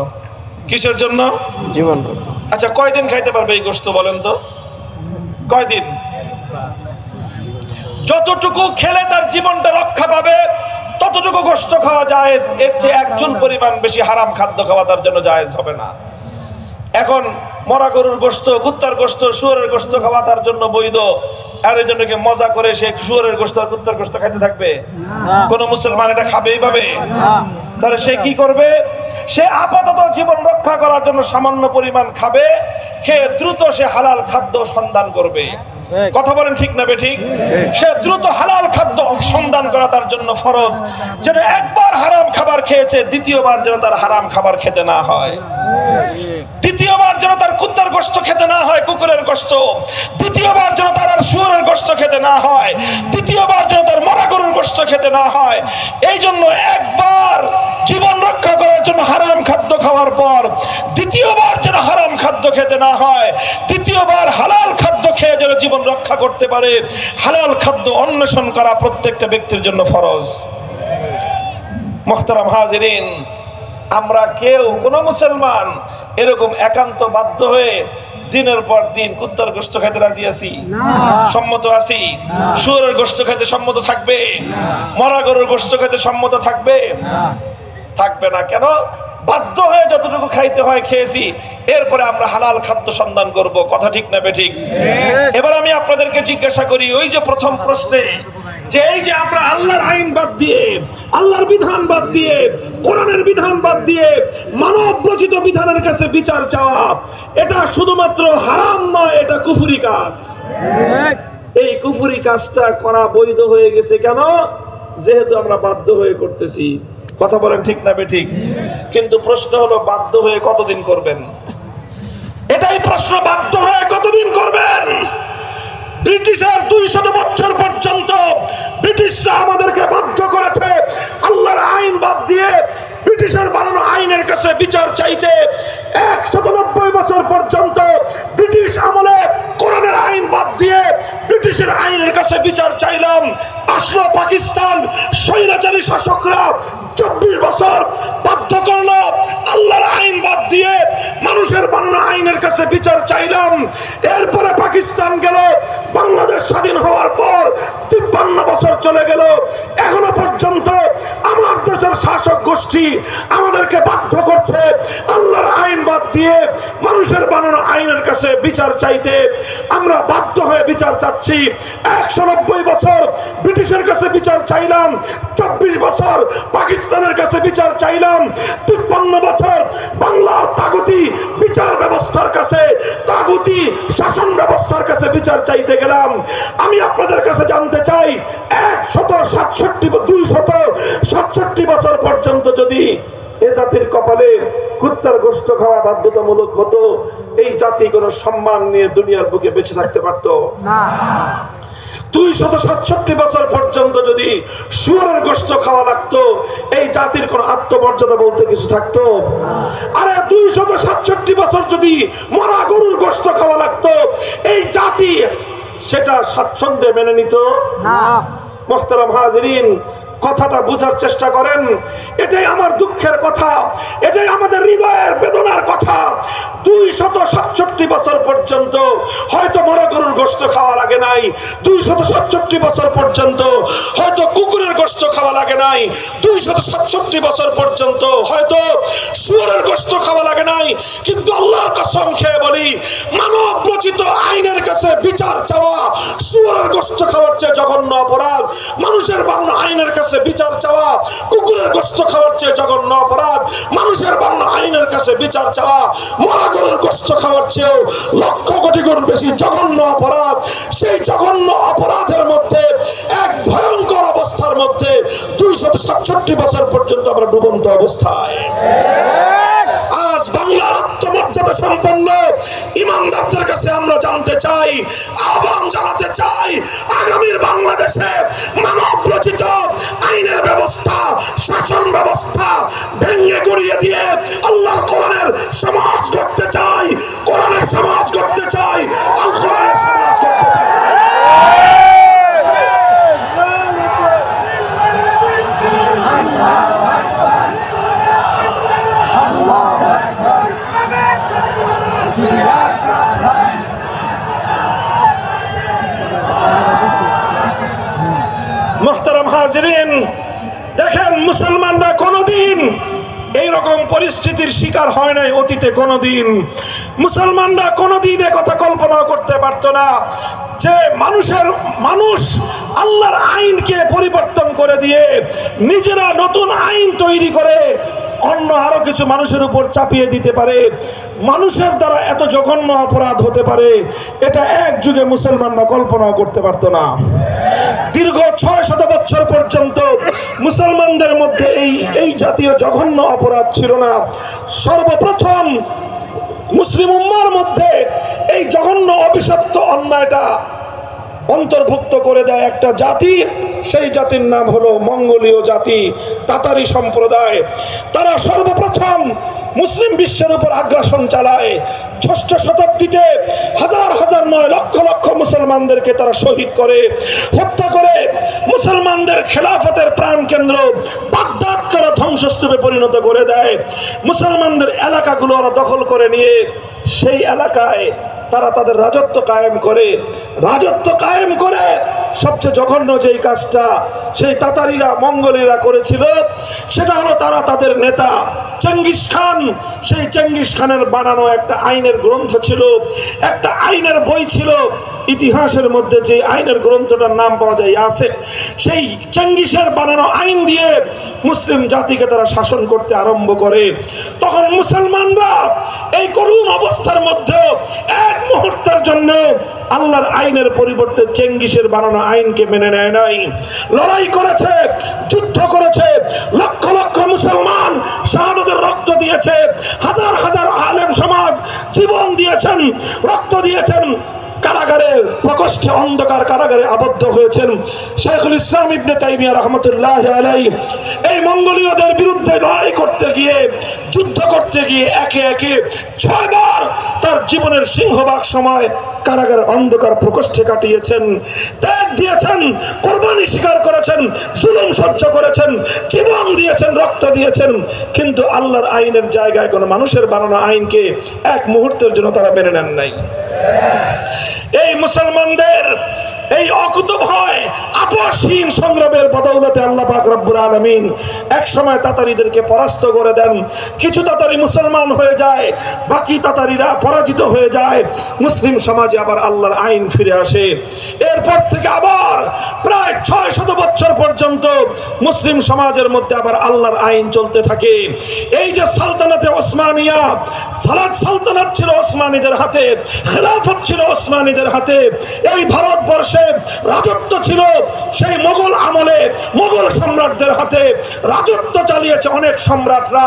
কিসের জন্য? জীবন রক্ষা। আচ্ছা, কয়দিন খাইতে পারবে এই গোশত বলেন তো? কয়দিন? যতটুকু খেলে তার জীবনটা রক্ষা পাবে ততটুকু গোশত খাওয়া জায়েজ। এর চেয়ে একজন পরিমাণ বেশি হারাম খাদ্য খাওয়া তার জন্য জায়েজ হবে না। এখন মরা গরুর গোশত, কুত্তার গোশত, শুয়োরের গোশত খাওয়া তার জন্য বৈধ, আর এই জন্য কি মজা করে সে শুয়োরের গোশত আর কুত্তার গোশত খাইতে থাকবে? কোন মুসলমান এটা খাবে এইভাবে? তাহলে সে কি করবে? সে আপাতত জীবন রক্ষা করার জন্য সামান্য পরিমাণ খাবে, খেয়ে দ্রুত সে হালাল খাদ্য সন্ধান করবে। কথা বলেন ঠিক না বেঠিক? সে দ্রুত হালাল খাদ্য সন্ধান করা তার জন্য ফরজ, যেন একবার হারাম খাবার খেয়েছে দ্বিতীয়বার যেন তার হারাম খাবার খেতে না হয়, দ্বিতীয়বার যেন তার কুত্তার গোশত খেতে না হয়, কুকুরের গোশত, দ্বিতীয়বার যেন তার আর শুয়োরের গোশত খেতে না হয়, দ্বিতীয়বার যেন তার মরা গরুর গোশত খেতে না হয়। এই জন্য একবার জীবন রক্ষা করার জন্য হারাম খাদ্য খাওয়ার পর দ্বিতীয়বার যেন হারাম খাদ্য খেতে না হয়, দ্বিতীয়বার হালাল খাদ্য খেয়ে যেন জীবন রক্ষা করতে পারে, হালাল খাদ্য অন্বেষণ করা প্রত্যেকটা ব্যক্তির জন্য ফরজ। মুহতারাম হাজিরিন, আমরা কেউ কোনো মুসলমান এরকম একান্ত বাধ্য হয়ে দিনের পর দিন কুত্তার গোশত খেতে রাজি আছি? সম্মত আছি? শুয়োরের গোশত খেতে সম্মত থাকবে? মরা গরুর গোশত খেতে সম্মত থাকবে? থাকবে না। কেন? বাধ্য হয়ে যতটুকু খাইতে হয় খেয়েছি, এরপরে আমরা হালাল খাদ্য সন্ধান করব। কথা ঠিক না বেঠিক? এবার আমি আপনাদেরকে জিজ্ঞাসা করি, ওই যে প্রথম প্রশ্নে যে এই যে আমরা আল্লাহর আইন বাদ দিয়ে, আল্লাহর বিধান বাদ দিয়ে, কোরআনের বিধান বাদ দিয়ে মানব রচিত বিধানের কাছে বিচার চাওয়া, এটা শুধুমাত্র হারাম নয়, এটা কুফরি কাজ। এই কুফরি কাজটা করা বৈধ হয়ে গেছে কেন? যেহেতু আমরা বাধ্য হয়ে করতেছি। কথা বলেন ঠিক না বেঠিক? কিন্তু প্রশ্ন হলো, বাধ্য হয়ে কতদিন করবেন? এটাই প্রশ্ন, বাধ্য হয়ে কতদিন করবেন? ব্রিটিশের 200 বছর পর্যন্ত ব্রিটিশরা আমাদেরকে বাধ্য করেছে আল্লাহর আইন বাদ দিয়ে ব্রিটিশের বানানো আইনের কাছে বিচার চাইতে। 190 বছর পর্যন্ত ব্রিটিশ আমলে কোরআনের আইন বাদ দিয়ে ব্রিটিশের আইনের কাছে বিচার চাইলাম। আসলো পাকিস্তান, স্বৈরাচারী শাসকরা 24 বছর বাধ্য করলো আল্লাহর আইন বাদ দিয়ে মানুষের বানানো আইনের কাছে বিচার চাইলাম। এরপরে পাকিস্তান গেল, বাংলাদেশ স্বাধীন হওয়ার পর 53 বছর চলে গেল, এখনো পর্যন্ত আমার দেশের শাসক গোষ্ঠী আমাদেরকে বাধ্য করছে আল্লাহর আইন বাদ দিয়ে মানুষের বানানো আইনের কাছে বিচার চাইতে। আমরা বাধ্য হয়ে বিচার চাচ্ছি। 190 বছর ব্রিটিশের কাছে বিচার চাইলাম, 24 বছর পাকিস্তানের কাছে বিচার চাইলাম, 53 বছর বাংলার তাগুতি বিচার ব্যবস্থার কাছে, তাগুতি শাসন ব্যবস্থার কাছে বিচার চাইতে গেলাম। আমি আপনাদের কাছে জানতে চাই, 267 বছর পর্যন্ত যদি এ জাতির কপালে কুত্তার গোশত খাওয়া বাধ্যতামূলক হতো, এই জাতি কোনো সম্মান নিয়ে দুনিয়ার বুকে বেঁচে থাকতে পারত না। 267 বছর পর্যন্ত যদি শুয়োরের গোশত খাওয়া লাগতো, এই জাতির কোন আত্মমর্যাদা বলতে কিছু থাকতো? আরে 267 বছর যদি মরা গরুর গোশত খাওয়া লাগতো, এই জাতি সেটা স্বাচ্ছন্দ্যে মেনে নিত না। মুহতারাম হাজিরিন, কথাটা বোঝার চেষ্টা করেন। এটাই আমার দুঃখের কথা, এটাই আমাদের হৃদয়ের বেদনার কথা। 267 বছর পর্যন্ত হয়তো মরা গরুর গোশত খাওয়া লাগে নাই, 267 বছর পর্যন্ত হয়তো কুকুরের গোশত খাওয়া লাগে নাই, 267 বছর পর্যন্ত হয়তো শুয়োরের গোশত খাওয়া লাগে নাই। কিন্তু আল্লাহর কসম খেয়ে বলি, মানব রচিত আইনের কাছে বিচার চাওয়া শুয়োরের গোশত খাওয়ার চেয়ে জঘন্য অপরাধ। মানুষের বানানো আইনের কাছে বিচার চাওয়া কুকুরের গোশত খাওয়ার চেয়ে জঘন্য অপরাধ। মানুষের বানানো আইনের কাছে বিচার চাওয়া মরা গরুর গোশত খাওয়ার চেয়েও লক্ষ কোটি গুণ বেশি জঘন্য অপরাধ। সেই জঘন্য অপরাধের মধ্যে এক ভয়ঙ্কর অবস্থার মধ্যে 267 বছর পর্যন্ত আমরা ডুবন্ত অবস্থায়। আজ বাংলার আত্মমর্যাদা সম্পন্ন ইমানদারদের কাছে আমরা জানতে চাই, আহ্বান জানাতে চাই, আগামীর বাংলাদেশে মানব রচিত আইনের ব্যবস্থা, শাসন ব্যবস্থা ভেঙে গুড়িয়ে দিয়ে আল্লাহর কোরআনের সমাজ গড়তে চাই, কোরআনের সমাজ গড়তে চাই, আল কোরআনের সমাজ গড়তে চাই। মুহতারাম হাজিরিন, দেখেন মুসলমানরা কোনোদিন এইরকম পরিস্থিতির শিকার হয় নাই অতীতে কোনোদিন। মুসলমানরা কোনোদিন কথা কল্পনা করতে পারতো না যে মানুষ আল্লাহর আইনকে পরিবর্তন করে দিয়ে নিজেরা নতুন আইন তৈরি করে অন্য আরো কিছু মানুষের উপর চাপিয়ে দিতে পারে, মানুষের দ্বারা এত জঘন্য অপরাধ হতে পারে, এটা এক যুগে মুসলমানরা কল্পনাও করতে পারতো না। দীর্ঘ 600 বছর পর্যন্ত মুসলমানদের মধ্যে এই জাতীয় জঘন্য অপরাধ ছিল না। সর্বপ্রথম মুসলিম উম্মার মধ্যে এই জঘন্য অভিশপ্ত অন্যায়টা অন্তর্ভুক্ত করে দেয় একটা জাতি, সেই জাতির নাম হলো মঙ্গোলীয় জাতি, তাতারি সম্প্রদায়। তারা সর্বপ্রথম মুসলিম বিশ্বের উপর আগ্রাসন চালায়। 6ষ্ঠ শতাব্দীতে হাজার হাজার নয় লক্ষ লক্ষ মুসলমানদেরকে তারা শহীদ করে, হত্যা করে মুসলমানদের খেলাফতের প্রাণকেন্দ্র বাগদাদকে ধ্বংসস্তূপে পরিণত করে দেয়। মুসলমানদের এলাকাগুলো ওরা দখল করে নিয়ে সেই এলাকায় তারা তাদের রাজত্ব কায়েম করে। রাজত্ব কায়েম করে সবচেয়ে জঘন্য যেই কাজটা সেই তাতারিরা মঙ্গোলীরা করেছিল সেটা হলো তারা তাদের নেতা চেঙ্গিস খান, সেই চেঙ্গিস খানের বানানো একটা আইনের গ্রন্থ ছিল, একটা আইনের বই ছিল। ইতিহাসের মধ্যে যে আইনের গ্রন্থটার নাম পাওয়া যায় আছে, সেই চেঙ্গিসের বানানো আইন দিয়ে মুসলিম জাতিকে তারা শাসন করতে আরম্ভ করে। তখন মুসলমানরা এই করুণ অবস্থার মধ্যে এক মুহূর্তের জন্য আল্লাহর আইনের পরিবর্তে চেঙ্গিসের বানানো আইনকে মেনে নেয় নাই, লড়াই করেছে, যুদ্ধ করেছে। লক্ষ লক্ষ মুসলমান শাহাদাতের রক্ত দিয়েছে, হাজার হাজার আলেম সমাজ জীবন দিয়েছেন, রক্ত দিয়েছেন, কারাগারে প্রকোষ্ঠে অন্ধকার কারাগারে আবদ্ধ হয়েছেন। শাইখুল ইসলাম ইবনে তাইমিয়া রাহমাতুল্লাহি আলাইহি এই মঙ্গোলীয়দের বিরুদ্ধে লড়াই করতে গিয়ে, যুদ্ধ করতে গিয়ে একে একে 6 বার তার জীবনের সিংহভাগ সময় কারাগারের অন্ধকার প্রকোষ্ঠে কাটিয়েছেন, ত্যাগ দিয়েছেন, কোরবানি স্বীকার করেছেন, জুলুম সহ্য করেছেন, জীবন দিয়েছেন, রক্ত দিয়েছেন। কিন্তু আল্লাহর আইনের জায়গায় কোনো মানুষের বানানো আইনকে এক মুহূর্তের জন্য তারা মেনে নেন নাই। এই মুসলমানদের এই অকুতভয় আপসহীন সংগ্রামের বদৌলতে আল্লাহ পাক রব্বুল আলামিন এক সময় তাতারিদেরকে পরাস্ত করে দেন। কিছু তাতারি মুসলমান হয়ে যায়, বাকি তাতারিরা পরাজিত হয়ে যায়। মুসলিম সমাজে আবার আল্লাহর আইন ফিরে আসে। এরপর থেকে আবার প্রায় 600 বছর পর্যন্ত মুসলিম সমাজের মধ্যে আবার আল্লাহর আইন চলতে থাকে। এই যে সালতানাতে ওসমানিয়া, সালতানাত ছিল ওসমানীদের হাতে, খেলাফত ছিল ওসমানীদের হাতে। এই ভারতবর্ষে রাজত্ব ছিল সেই মোগল আমলে মোগল সম্রাটদের হাতে। রাজত্ব চালিয়েছে অনেক সম্রাটরা,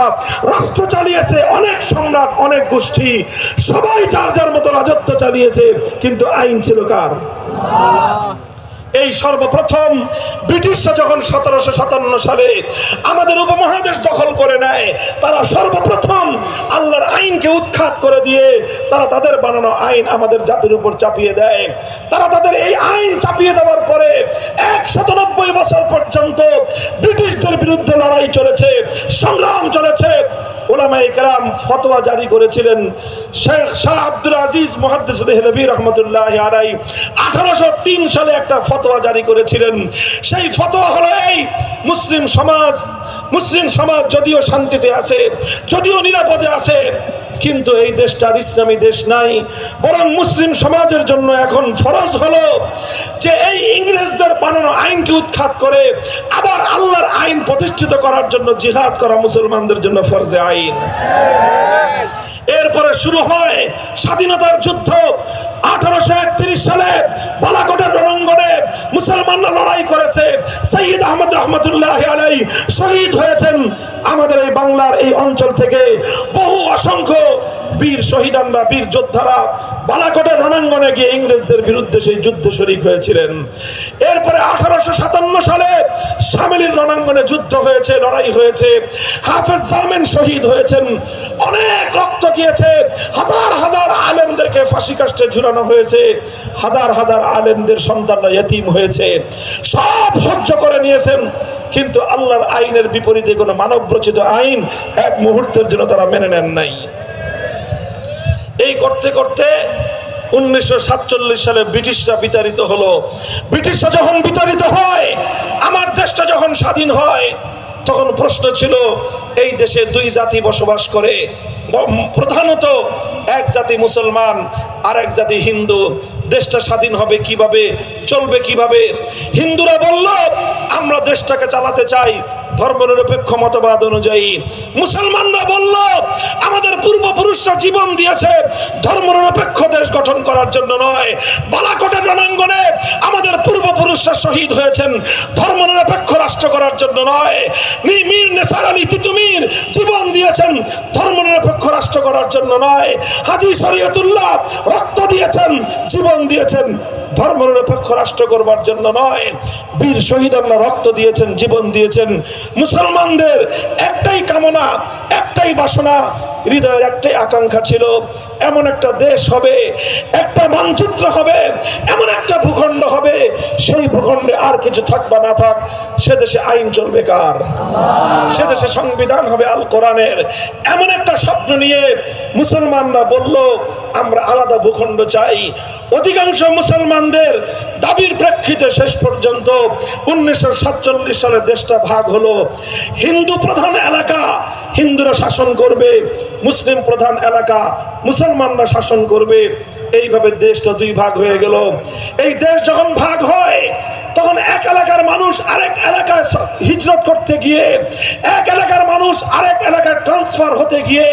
রাষ্ট্র চালিয়েছে অনেক সম্রাট, অনেক গোষ্ঠী, সবাই যার যার মতো রাজত্ব চালিয়েছে, কিন্তু আইন ছিল কার? এই সর্বপ্রথম ব্রিটিশরা যখন 1757 সালে আমাদের উপমহাদেশ দখল করে নেয়, তারা সর্বপ্রথম আল্লাহর আইনকে উৎখাত করে দিয়ে তারা তাদের বানানো আইন আমাদের জাতির উপর চাপিয়ে দেয়। তারা তাদের এই আইন চাপিয়ে দেওয়ার পরে 190 বছর পর্যন্ত ব্রিটিশদের বিরুদ্ধে লড়াই চলেছে, সংগ্রাম চলেছে। উলামায়ে কেরাম ফতোয়া জারি করেছিলেন। শেখ শাহ আব্দুল আজিজ মুহাদ্দিস দেহলভী রাহমাতুল্লাহি আলাইহি 1803 সালে একটা ফতোয়া জারি করেছিলেন। সেই ফতোয়া হলো এই, মুসলিম সমাজ যদিও শান্তিতে আছে, যদিও নিরাপদে আছে, কিন্তু এই দেশটার ইসলামী দেশ নাই। বরং মুসলিম সমাজের জন্য এখন ফরজ হলো যে এই ইংরেজদের বানানো আইনকে উৎখাত করে আবার আল্লাহর আইন প্রতিষ্ঠিত করার জন্য জিহাদ করা মুসলমানদের জন্য ফরজে আইন। এরপরে শুরু হয় স্বাধীনতার যুদ্ধ। 1831 সালে বালাকোটের রণাঙ্গনে মুসলমানরা লড়াই করেছে। সৈয়দ আহমদ রহমতুল্লাহ আলাইহি শহীদ হয়েছেন। আমাদের এই বাংলার এই অঞ্চল থেকে বহু অসংখ্য বীর শহীদানরা, বীর যোদ্ধারা বালাকোটের রণাঙ্গনে গিয়ে ইংরেজদের বিরুদ্ধে সেই যুদ্ধে শরীক হয়েছিলেন। এরপরে 1857 সালে শামিলির রণাঙ্গনে যুদ্ধ হয়েছে, লড়াই হয়েছে। হাফেজ জামিন শহীদ হয়েছেন। অনেক রক্ত গিয়েছে। হাজার হাজার আলেমদেরকে ফাঁসি কাস্টে ঝুলানো হয়েছে। হাজার হাজার আলেমদের সন্তানরা ইতিম হয়েছে। সব সহ্য করে নিয়েছেন, কিন্তু আল্লাহর আইনের বিপরীতে কোনো মানব রচিত আইন এক মুহূর্তের জন্য তারা মেনে নেন নাই। এই করতে করতে 1947 সালে ব্রিটিশরা বিতাড়িত হলো। ব্রিটিশরা যখন বিতাড়িত হয়, আমার দেশটা যখন স্বাধীন হয়, তখন প্রশ্ন ছিল এই দেশে দুই জাতি বসবাস করে, প্রধানত এক জাতি মুসলমান আর এক জাতি হিন্দু। দেশটা স্বাধীন হবে কিভাবে, চলবে কিভাবে? হিন্দুরা বলল আমরা দেশটাকে চালাতে চাই ধর্মনিরপেক্ষ মতবাদ অনুযায়ী। মুসলমানরা বলল আমাদের পূর্বপুরুষরা জীবন দিয়েছে ধর্মনিরপেক্ষ দেশ গঠন করার জন্য নয়। বালাকোটের রণাঙ্গনে আমাদের পূর্বপুরুষরা শহীদ হয়েছেন ধর্মনিরপেক্ষ রাষ্ট্র করার জন্য নয়। মীর নিসার আলী তিতুমীর জীবন দিয়েছেন ধর্মনিরপেক্ষ রাষ্ট্র করার জন্য নয়। হাজী শরীয়তুল্লাহ রক্ত দিয়েছেন, জীবন দিয়েছেন ধর্মনিরপেক্ষ রাষ্ট্র করবার জন্য নয়। বীর শহীদানরা রক্ত দিয়েছেন, জীবন দিয়েছেন। মুসলমানদের একটাই কামনা, একটাই বাসনা, হৃদয়ের একটাই আকাঙ্ক্ষা ছিল, এমন একটা দেশ হবে, একটা মানচিত্র হবে, এমন একটা ভূখণ্ড হবে, সেই ভূখণ্ডে আর কিছু থাক বা না থাক, সে দেশে আইন চলবে কার? সে দেশে সংবিধান হবে আল কোরআনের। এমন একটা স্বপ্ন নিয়ে মুসলমানরা বলল আমরা আলাদা ভূখণ্ড চাই। অধিকাংশ মুসলমানদের দাবির প্রেক্ষিতে শেষ পর্যন্ত 1947 সালে দেশটা ভাগ হলো। হিন্দু প্রধান এলাকা হিন্দুরা শাসন করবে, মুসলিম প্রধান এলাকা মুসলমানরা শাসন করবে। এইভাবে দেশটা দুই ভাগ হয়ে গেল। এই দেশ যখন ভাগ হয়, তখন এক এলাকার মানুষ আরেক এলাকায় হিজরত করতে গিয়ে, এক এলাকার মানুষ আরেক এলাকায় ট্রান্সফার হতে গিয়ে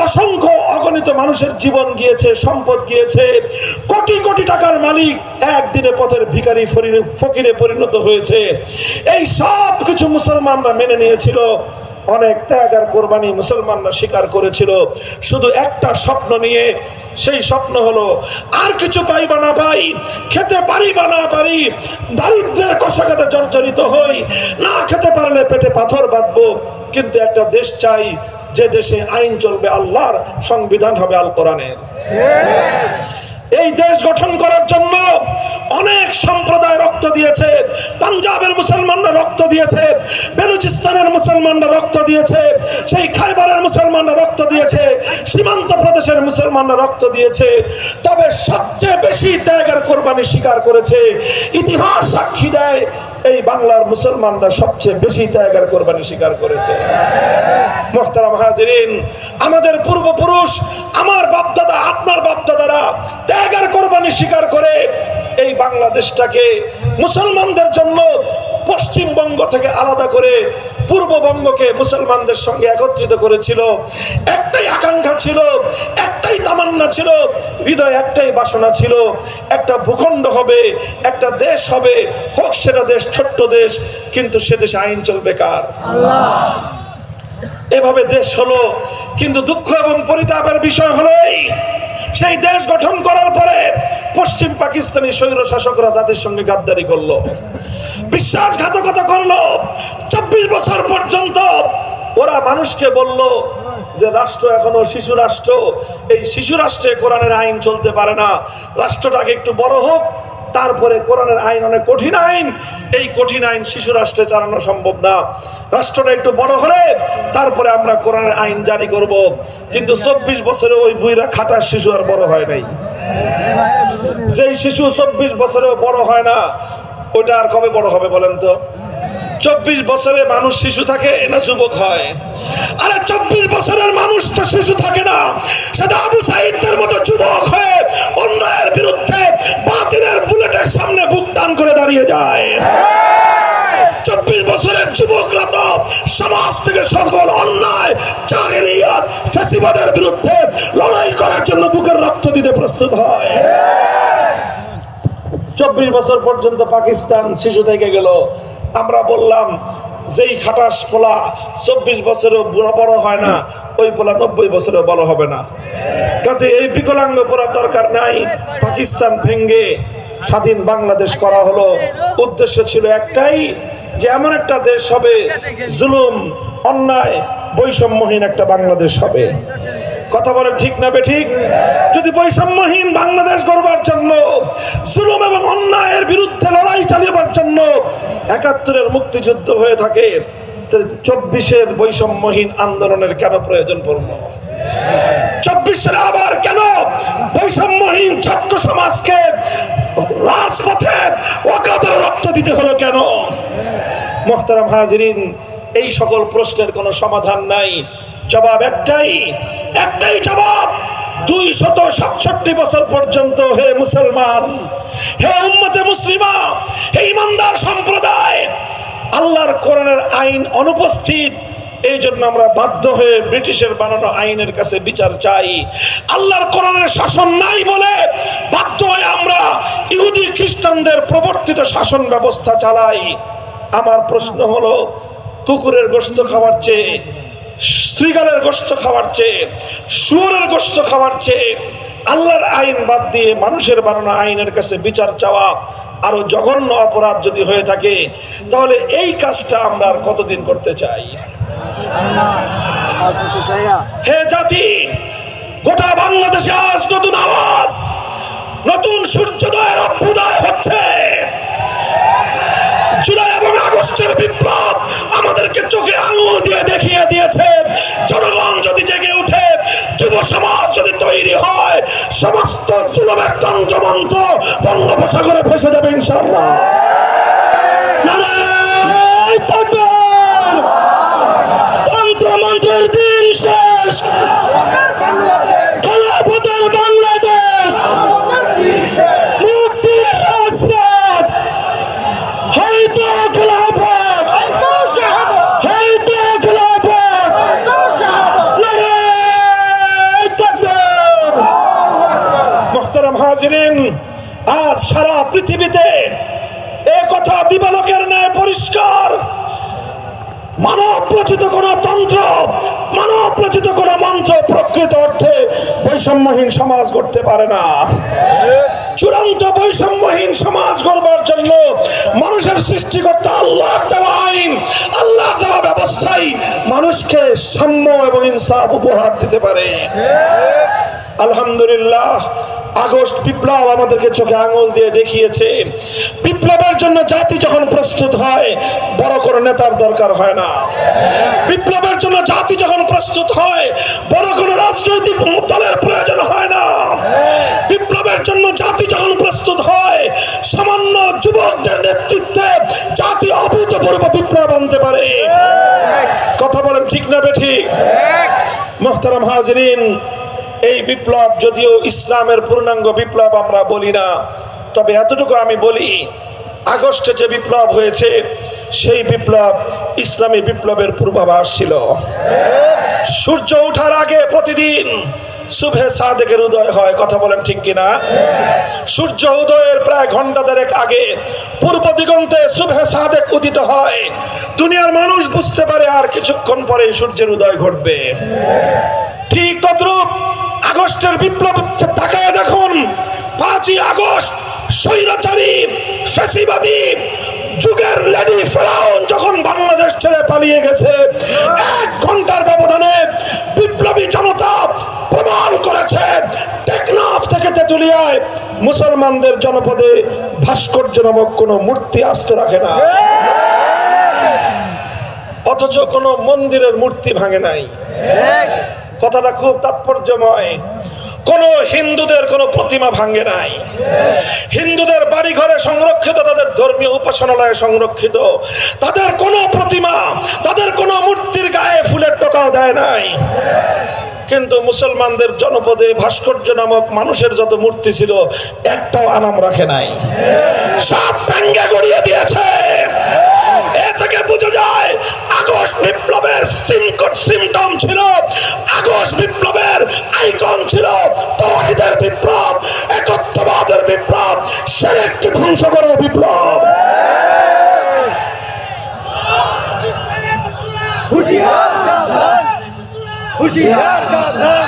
অসংখ্য অগণিত মানুষের জীবন গিয়েছে, সম্পদ গিয়েছে। কোটি কোটি টাকার মালিক একদিনে পথের ভিখারি ফকিরে পরিণত হয়েছে। এই সব কিছু মুসলমানরা মেনে নিয়েছিল। অনেক ত্যাগ আর কোরবানি মুসলমানরা স্বীকার করেছিল, শুধু একটা স্বপ্ন নিয়ে। সেই স্বপ্ন হলো আর কিছু পাই বা না পাই, খেতে পারি বা না পারি, দারিদ্র্যের কষাঘাতে জর্জরিত হই, না খেতে পারলে পেটে পাথর বাঁধবো, কিন্তু একটা দেশ চাই যে দেশে আইন চলবে আল্লাহর, সংবিধান হবে আল কোরআনের। এই দেশ গঠন করার জন্য অনেক সম্প্রদায় রক্ত দিয়েছে। পাঞ্জাবের মুসলমানরা রক্ত দিয়েছে, বেলুচিস্তানের মুসলমানরা রক্ত দিয়েছে, সেই খাইবারের মুসলমানরা রক্ত দিয়েছে, সীমান্ত প্রদেশের মুসলমানরা রক্ত দিয়েছে। তবে সবচেয়ে বেশি ত্যাগ আর কোরবানি স্বীকার করেছে, ইতিহাস সাক্ষী দেয়, এই বাংলার মুসলমানরা সবচেয়ে বেশি ত্যাগ আর কোরবানি স্বীকার করেছে। মুহতারাম হাজিরিন, আমাদের পূর্বপুরুষ, আমার বাপদাদা, আপনার বাপদাদারা ত্যাগ আর কোরবানি স্বীকার করে এই বাংলাদেশটাকে মুসলমানদের জন্য পশ্চিমবঙ্গ থেকে আলাদা করে পূর্ববঙ্গকে মুসলমানদের সঙ্গে একত্রিত করেছিল। একটাই আকাঙ্ক্ষা ছিল, একটাই তামান্না ছিল, হৃদয় একটাই বাসনা ছিল, একটা ভূখণ্ড হবে, একটা দেশ হবে, হোক সেটা দেশ ছোট্ট দেশ, কিন্তু সে দেশে আইন চলবে কার? আল্লাহ। এভাবে দেশ হলো। কিন্তু দুঃখ এবং পরিতাপের বিষয় হলো এই সেই দেশ গঠন করার পরে পশ্চিম পাকিস্তানি স্বৈর শাসকরা যাদের সঙ্গে গাদ্দারি করলো, বিশ্বাসঘাতকতা করলো, 24 বছর পর্যন্ত ওরা মানুষকে বলল যে রাষ্ট্র এখনো শিশু রাষ্ট্র, এই শিশু রাষ্ট্রে কোরআনের আইন চলতে পারে না, রাষ্ট্রটাকে একটু বড় হোক, তারপরে কোরআনের আইন অনেক কঠিন আইন, এই কঠিন আইন শিশু রাষ্ট্রে চালানো সম্ভব না, রাষ্ট্রটা একটু বড় হলে তারপরে আমরা কোরআনের আইন জারি করব। কিন্তু 24 বছরে ওই বুইরা খাটার শিশু আর বড় হয় নাই। যেই শিশু 24 বছরেও বড় হয় না, ওইটা আর কবে বড় হবে বলেন তো? 24 বছরে মানুষ শিশু থাকে না যুবক হয়? আরে 24 বছরের মানুষ তো শিশু থাকে না, সেটা আবু সাঈদের মতো যুবক হয়ে অন্যায়ের বিরুদ্ধে বাতিলের বুলেটের সামনে বুক টান করে দাঁড়িয়ে যায়। 24 বছরের যুবকরা তো সমাজ থেকে সকল অন্যায়, জাহেলিয়াত, ফ্যাসিবাদের বিরুদ্ধে লড়াই করার জন্য বুকের রক্ত দিতে প্রস্তুত হয়। 24 বছর পর্যন্ত পাকিস্তান শিশু থেকে গেল। আমরা বললাম যেই খাটাস পোলা 24 বছরেও বড় হয় না, ওই পোলা 90 বছরেও বড় হবে না। কাজে এই বিকলাঙ্গ পড়ার দরকার নাই। পাকিস্তান ভেঙ্গে স্বাধীন বাংলাদেশ করা হলো, উদ্দেশ্য ছিল একটাই, যে এমন একটা দেশ হবে, জুলুম, অন্যায়, বৈষম্যহীন একটা বাংলাদেশ হবে। কথা বলে ঠিক না বেঠিক? যদি বৈষম্যহীন বাংলাদেশ গড়বার জন্য, জুলুম এবং অন্যায়ের বিরুদ্ধে লড়াই চালিয়েবার জন্য ৭১-এর মুক্তিযুদ্ধ হয়ে থাকে, 24-এর বৈষম্যহীন আন্দোলনের কেন প্রয়োজন পড়লো? 24 সালে আবার কেন বৈষম্যহীন ছাত্র সমাজকে রাজপথে ওয়াকাতের রক্ত দিতে হলো কেন? মুহতারাম হাজিরিন, এই সকল প্রশ্নের কোনো সমাধান নাই, জবাব একটাই জবাব। 267 বছর পর্যন্ত হে মুসলমান, হে উম্মতে মুসলিমা, হে ইমানদার সম্প্রদায়, আল্লাহর কোরআনের আইন অনুপস্থিত। এই জন্য আমরা বাধ্য হয়ে ব্রিটিশের বানানো আইনের কাছে বিচার চাই। আল্লাহর কোরআনের শাসন নাই বলে বাধ্য হয়ে আমরা ইহুদি খ্রিস্টানদের প্রবর্তিত শাসন ব্যবস্থা চালাই। আমার প্রশ্ন হলো, কুকুরের গোশত খাওয়ার চেয়ে, শ্রীগালের গোশত খাওয়ার চেয়ে, শুয়োরের গোশত খাওয়ার চেয়ে আল্লাহর আইন বাদ দিয়ে মানুষের বানানো আইনের কাছে বিচার চাওয়া আরো জঘন্য অপরাধ যদি হয়ে থাকে, তাহলে এই কাজটা আমরা আর কতদিন করতে চাই? হে জাতি, গোটা বাংলাদেশে আজ নতুন আওয়াজ, নতুন সূর্যোদয়ের অভ্যুদয় হচ্ছে। জুলাই এবং আগস্টের বিপ্লব আমাদেরকে চোখে আঙুল দিয়ে দেখিয়ে দিয়েছে, জনগণ যদি জেগে উঠে, যুব সমাজ যদি তৈরি হয়, সমস্ত জুলুমের তন্ত্রমন্ত্র বঙ্গোপসাগরে ভেসে যাবে ইনশাআল্লাহ। নারায়ে তাকবীর! তন্ত্রমন্ত্রের দিন শেষ, খেলাফতের বাংলাদেশ, মুক্তির রাজপথ, হয়তো খেলাফত, হয়তো খেলাফত। নারায়ে তাকবীর! মুহতারাম হাজিরিন, আজ সারা পৃথিবীতে এই কথা দিবালোকের ন্যায় পরিষ্কার, মানব রচিত কোন তন্ত্র, মানব রচিত কোন মন্ত্র প্রকৃত অর্থে বৈষম্যহীন সমাজ গড়তে পারে না। চূড়ান্ত বৈষম্যহীন সমাজ গড়বার জন্য মানুষের সৃষ্টিকর্তা আল্লাহর দেওয়া আইন, আল্লাহর দেওয়া ব্যবস্থাই মানুষকে সাম্য এবং ইনসাফ উপহার দিতে পারে। আলহামদুলিল্লাহ, আগস্ট বিপ্লব আমাদেরকে চোখে আঙুল দিয়ে দেখিয়েছে, বিপ্লবের জন্য জাতি যখন প্রস্তুত হয়, বড় কোনো নেতার দরকার হয় না। বিপ্লবের জন্য জাতি যখন প্রস্তুত হয়, বড় কোনো রাজনৈতিক দলের প্রয়োজন হয় না। বিপ্লবের জন্য জাতি যখন প্রস্তুত হয়, সামান্য যুবকদের নেতৃত্বে জাতি অভূতপূর্ব বিপ্লব আনতে পারে। কথা বলেন ঠিক না বেঠিক? মুহতারাম হাজিরিন, এই বিপ্লব যদিও ইসলামের পূর্ণাঙ্গ বিপ্লব আমরা বলি না, তবে এতটুকু আমি বলি, আগস্টে যে বিপ্লব হয়েছে সেই বিপ্লব ইসলামী বিপ্লবের পূর্বাভাস ছিল। সূর্য ওঠার আগে প্রতিদিন সুবহে সাদেকের উদয় হয়। কথা বলেন ঠিক কিনা? সূর্য উদয়ের প্রায় ঘন্টা দেড়েক আগে পূর্ব দিগন্তে সুবহে সাদেক উদিত হয়। দুনিয়ার মানুষ বুঝতে পারে আর কিছুক্ষণ পরে সূর্যের উদয় ঘটবে। ঠিক তদ্রূপ আগস্টের বিপ্লব তাকায় দেখুন, 5ই আগস্ট স্বৈরাচারী ফ্যাসিবাদী যুগের লেডি ফেরাউন যখন বাংলাদেশ ছেড়ে পালিয়ে গেছে, 1 ঘন্টার ব্যবধানে বিপ্লবী জনতা প্রমাণ করেছে টেকনাফ থেকে তেতুলিয়ায় মুসলমানদের জনপদে ভাস্কর্য নামক কোনো মূর্তি আস্ত রাখে না, অথচ কোনো মন্দিরের মূর্তি ভাঙে নাই। কথাটা খুব তাৎপর্যময়। কোন হিন্দুদের কোন প্রতিমা ভাঙে নাই, হিন্দুদের বাড়ি ঘরে সংরক্ষিত, তাদের ধর্মীয় উপাসনালয়ে সংরক্ষিত, তাদের কোন প্রতিমা, তাদের কোন মূর্তির গায়ে ফুলের টোকাও দেয় নাই। কিন্তু মুসলমানদের জনপদে ভাস্কর্য নামক মানুষের যত মূর্তি ছিল একটাও আনাম রাখে নাই, সব ভেঙে গড়িয়ে দিয়েছে। এ থেকে বোঝা যায় আগস্ট বিপ্লবের সিমটম ছিল, আগস্ট বিপ্লবের আইকন ছিল তাওহীদের বিপ্লব, একত্ববাদের বিপ্লব, শিরককে ধ্বংস করার বিপ্লব। হুঁশিয়ার সাবধান, হুঁশিয়ার সাবধান।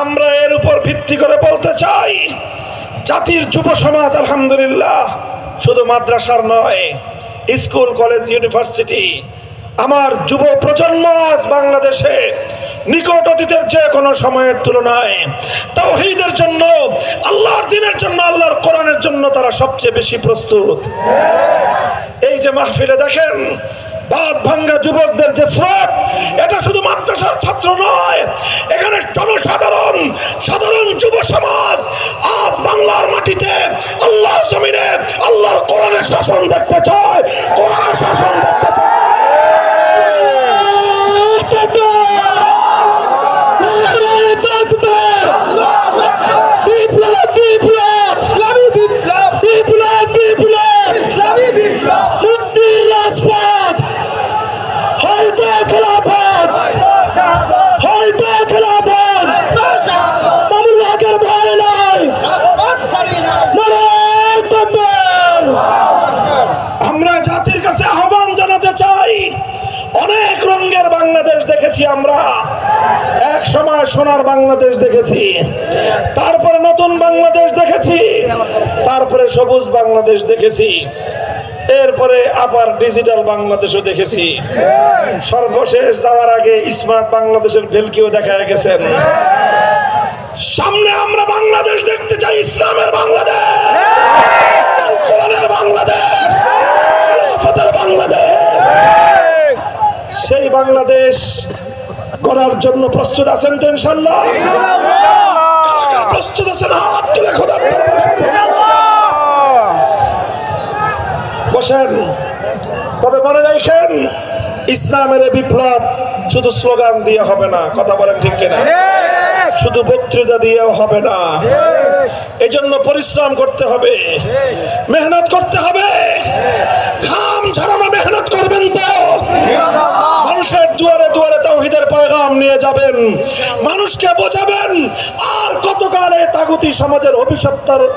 আমরা এর উপর ভিত্তি করে বলতে চাই, জাতির যুব সমাজ আলহামদুলিল্লাহ শুধু মাদ্রাসার নয়, স্কুল কলেজ ইউনিভার্সিটি, আমার যুব প্রজন্ম আজ বাংলাদেশে নিকট অতীতের যে কোনো সময়ের তুলনায় তাওহীদের জন্য, আল্লাহর দ্বীনের জন্য, আল্লাহর কোরআনের জন্য তারা সবচেয়ে বেশি প্রস্তুত। এই যে মাহফিলে দেখেন বাদ ভাঙ্গা যুবকদের যে স্রোত, এটা শুধু মাদ্রাসার ছাত্র নয়, এখানে জনসাধারণ, সাধারণ যুব সমাজ আজ বাংলার মাটিতে আল্লাহর জমিনে আল্লাহর কোরআনের শাসন দেখতে চায়, কোরআনের শাসন দেখতে চায়। আমরা জাতির কাছে আহ্বান জানাতে চাই, অনেক রঙের বাংলাদেশ দেখেছি আমরা, এক সময় সোনার বাংলাদেশ দেখেছি, তারপরে নতুন বাংলাদেশ দেখেছি, তারপরে সবুজ বাংলাদেশ দেখেছি, এরপরে আবার ডিজিটাল বাংলাদেশও দেখেছি, সর্বশেষ যাওয়ার আগে স্মার্ট বাংলাদেশের ভেলকিও দেখা গেছেন। সামনে আমরা বাংলাদেশ দেখতে চাই, ইসলামের বাংলাদেশ, কোরআনের বাংলাদেশ, খেলাফতের বাংলাদেশ। সেই বাংলাদেশ গড়ার জন্য প্রস্তুত আছেন তো ইনশাআল্লাহ? কারা কারা প্রস্তুত আছেন হাত তুলে খোদার দরবারে বসেন। তবে মনে রাখেন, ইসলামের বিপ্লব শুধু স্লোগান দিয়ে হবে না, কথা বলেন ঠিক কিনা? শুধু বক্তৃতা দিয়েও হবে না, এজন্য পরিশ্রম করতে হবে, মেহনত করতে হবে, ঘাম ঝরানো মেহনত করবেন তো। মানুষের দুয়ারে দুয়ারে তাওহীদের পয়গাম নিয়ে যাবেন, মানুষকে বোঝাবেন। আর কতকাল এই তাগুতি সমাজের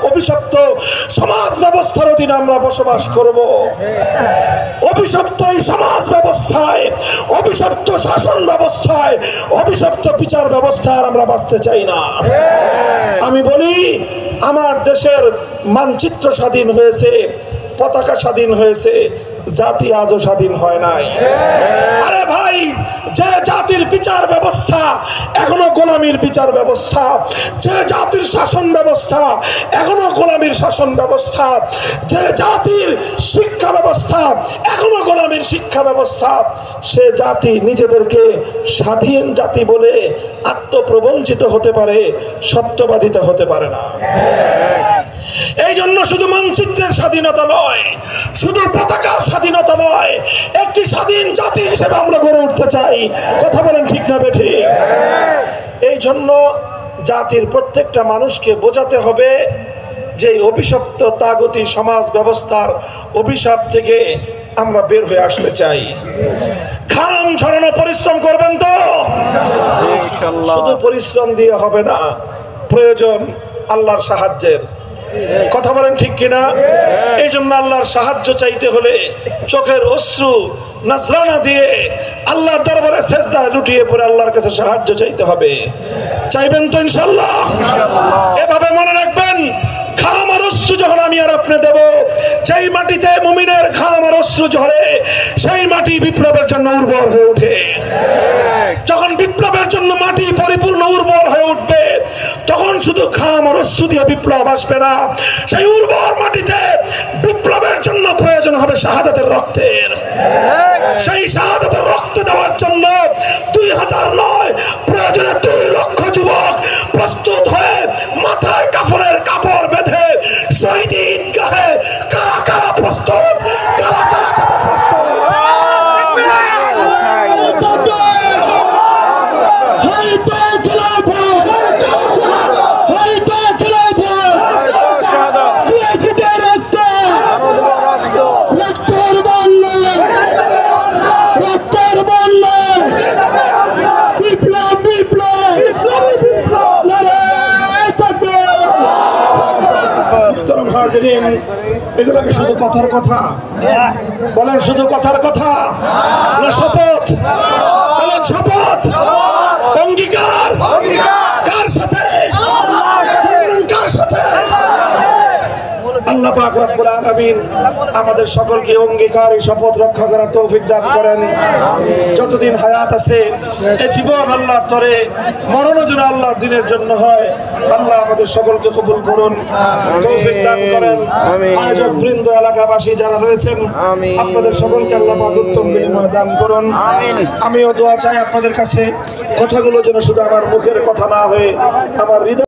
অভিশপ্ত সমাজ ব্যবস্থার অধীনে আমরা বসবাস করব? অভিশপ্ত এই সমাজ ব্যবস্থায়, অভিশপ্ত শাসন ব্যবস্থায়, অভিশপ্ত বিচার ব্যবস্থায় আমরা বাঁচতে চাই না। আমি বলি, আমার দেশের মানচিত্র স্বাধীন হয়েছে, পতাকা স্বাধীন হয়েছে, জাতি আজও স্বাধীন হয় নাই। আরে ভাই, যে জাতির বিচার ব্যবস্থা এখনো গোলামীর বিচার ব্যবস্থা, যে জাতির শাসন ব্যবস্থা এখনো গোলামীর শাসন ব্যবস্থা, যে জাতির শিক্ষা ব্যবস্থা এখনো গোলামীর শিক্ষা ব্যবস্থা, সে জাতি নিজেদেরকে স্বাধীন জাতি বলে আত্মপ্রবঞ্চিত হতে পারে, সত্যবাদিতা হতে পারে না। এই জন্য শুধু মানচিত্রের স্বাধীনতা নয়, শুধু পতাকার স্বাধীনতা নয়, একটি স্বাধীন জাতি হিসেবে আমরা গড়ে উঠতে চাই। কথা বলেন ঠিক না বেঠিক? এই জন্য জাতির প্রত্যেকটা মানুষকে বোঝাতে হবে যে অভিশপ্ত তাগুতি সমাজ ব্যবস্থার অভিশাপ থেকে আমরা বের হয়ে আসতে চাই। ঘাম ঝরানো পরিশ্রম করবেন তো? শুধু পরিশ্রম দিয়ে হবে না, প্রয়োজন আল্লাহর সাহায্যের। কথা বলেন ঠিক কিনা? এই জন্য আল্লাহর সাহায্য চাইতে হলে চোখের অশ্রু নাসরানা দিয়ে আল্লাহর দরবারে সেজদায় লুটিয়ে পড়ে আল্লাহর কাছে সাহায্য চাইতে হবে। চাইবেন তো ইনশাআল্লাহ? এভাবে মনে রাখবেন, ঘাম আর অশ্রু যখন আমি আর আপনি দেব, যেই মাটিতে মুমিনের ঘাম আর অশ্রু ঝরে সেই মাটি বিপ্লবের জন্য উর্বর হয়ে ওঠে। যখন বিপ্লবের জন্য মাটি পরিপূর্ণ উর্বর হয়ে উঠবে, তখন শুধু ঘাম আর অশ্রু দিয়ে বিপ্লব আসবে না, সেই উর্বর মাটিতে বিপ্লবের জন্য প্রয়োজন হবে শাহাদাতের রক্তের। সেই শাহাদাতের রক্ত দেওয়ার জন্য 2000 নয়, প্রয়োজনে 2 লক্ষ যুবক প্রস্তুত হয়ে মাথায় কাফনের কাপড় বেঁধে শহীদ ঈদগাহে কারা কারা প্রস্তুত, কারা কারা যেতে প্রস্তুত। এগুলোকে শুধু কথার কথা বলেন? শুধু কথার কথা না শপথ? বলেন শপথ, অঙ্গীকার। কার সাথে? কার সাথে? আল্লাহ পাক রব্বুল আলামিন আমাদের সকলকে অঙ্গীকার শপথ রক্ষা করার তৌফিক দান করেন। যতদিন হায়াত আছে এই জীবন আল্লাহর তরে, মরণও যেন আল্লাহর দিনের জন্য হয়। আল্লাহ আমাদের সকলকে কবুল করুন, তৌফিক দান করেন। আয়োজক বৃন্দ, এলাকাবাসী যারা রয়েছেন, আপনাদের সকলকে আল্লাহ পাক উত্তম বিনিময় দান করুন। আমিও দোয়া চাই আপনাদের কাছে, কথাগুলো যেন শুধু আমার মুখের কথা না হয়ে আমার হৃদয়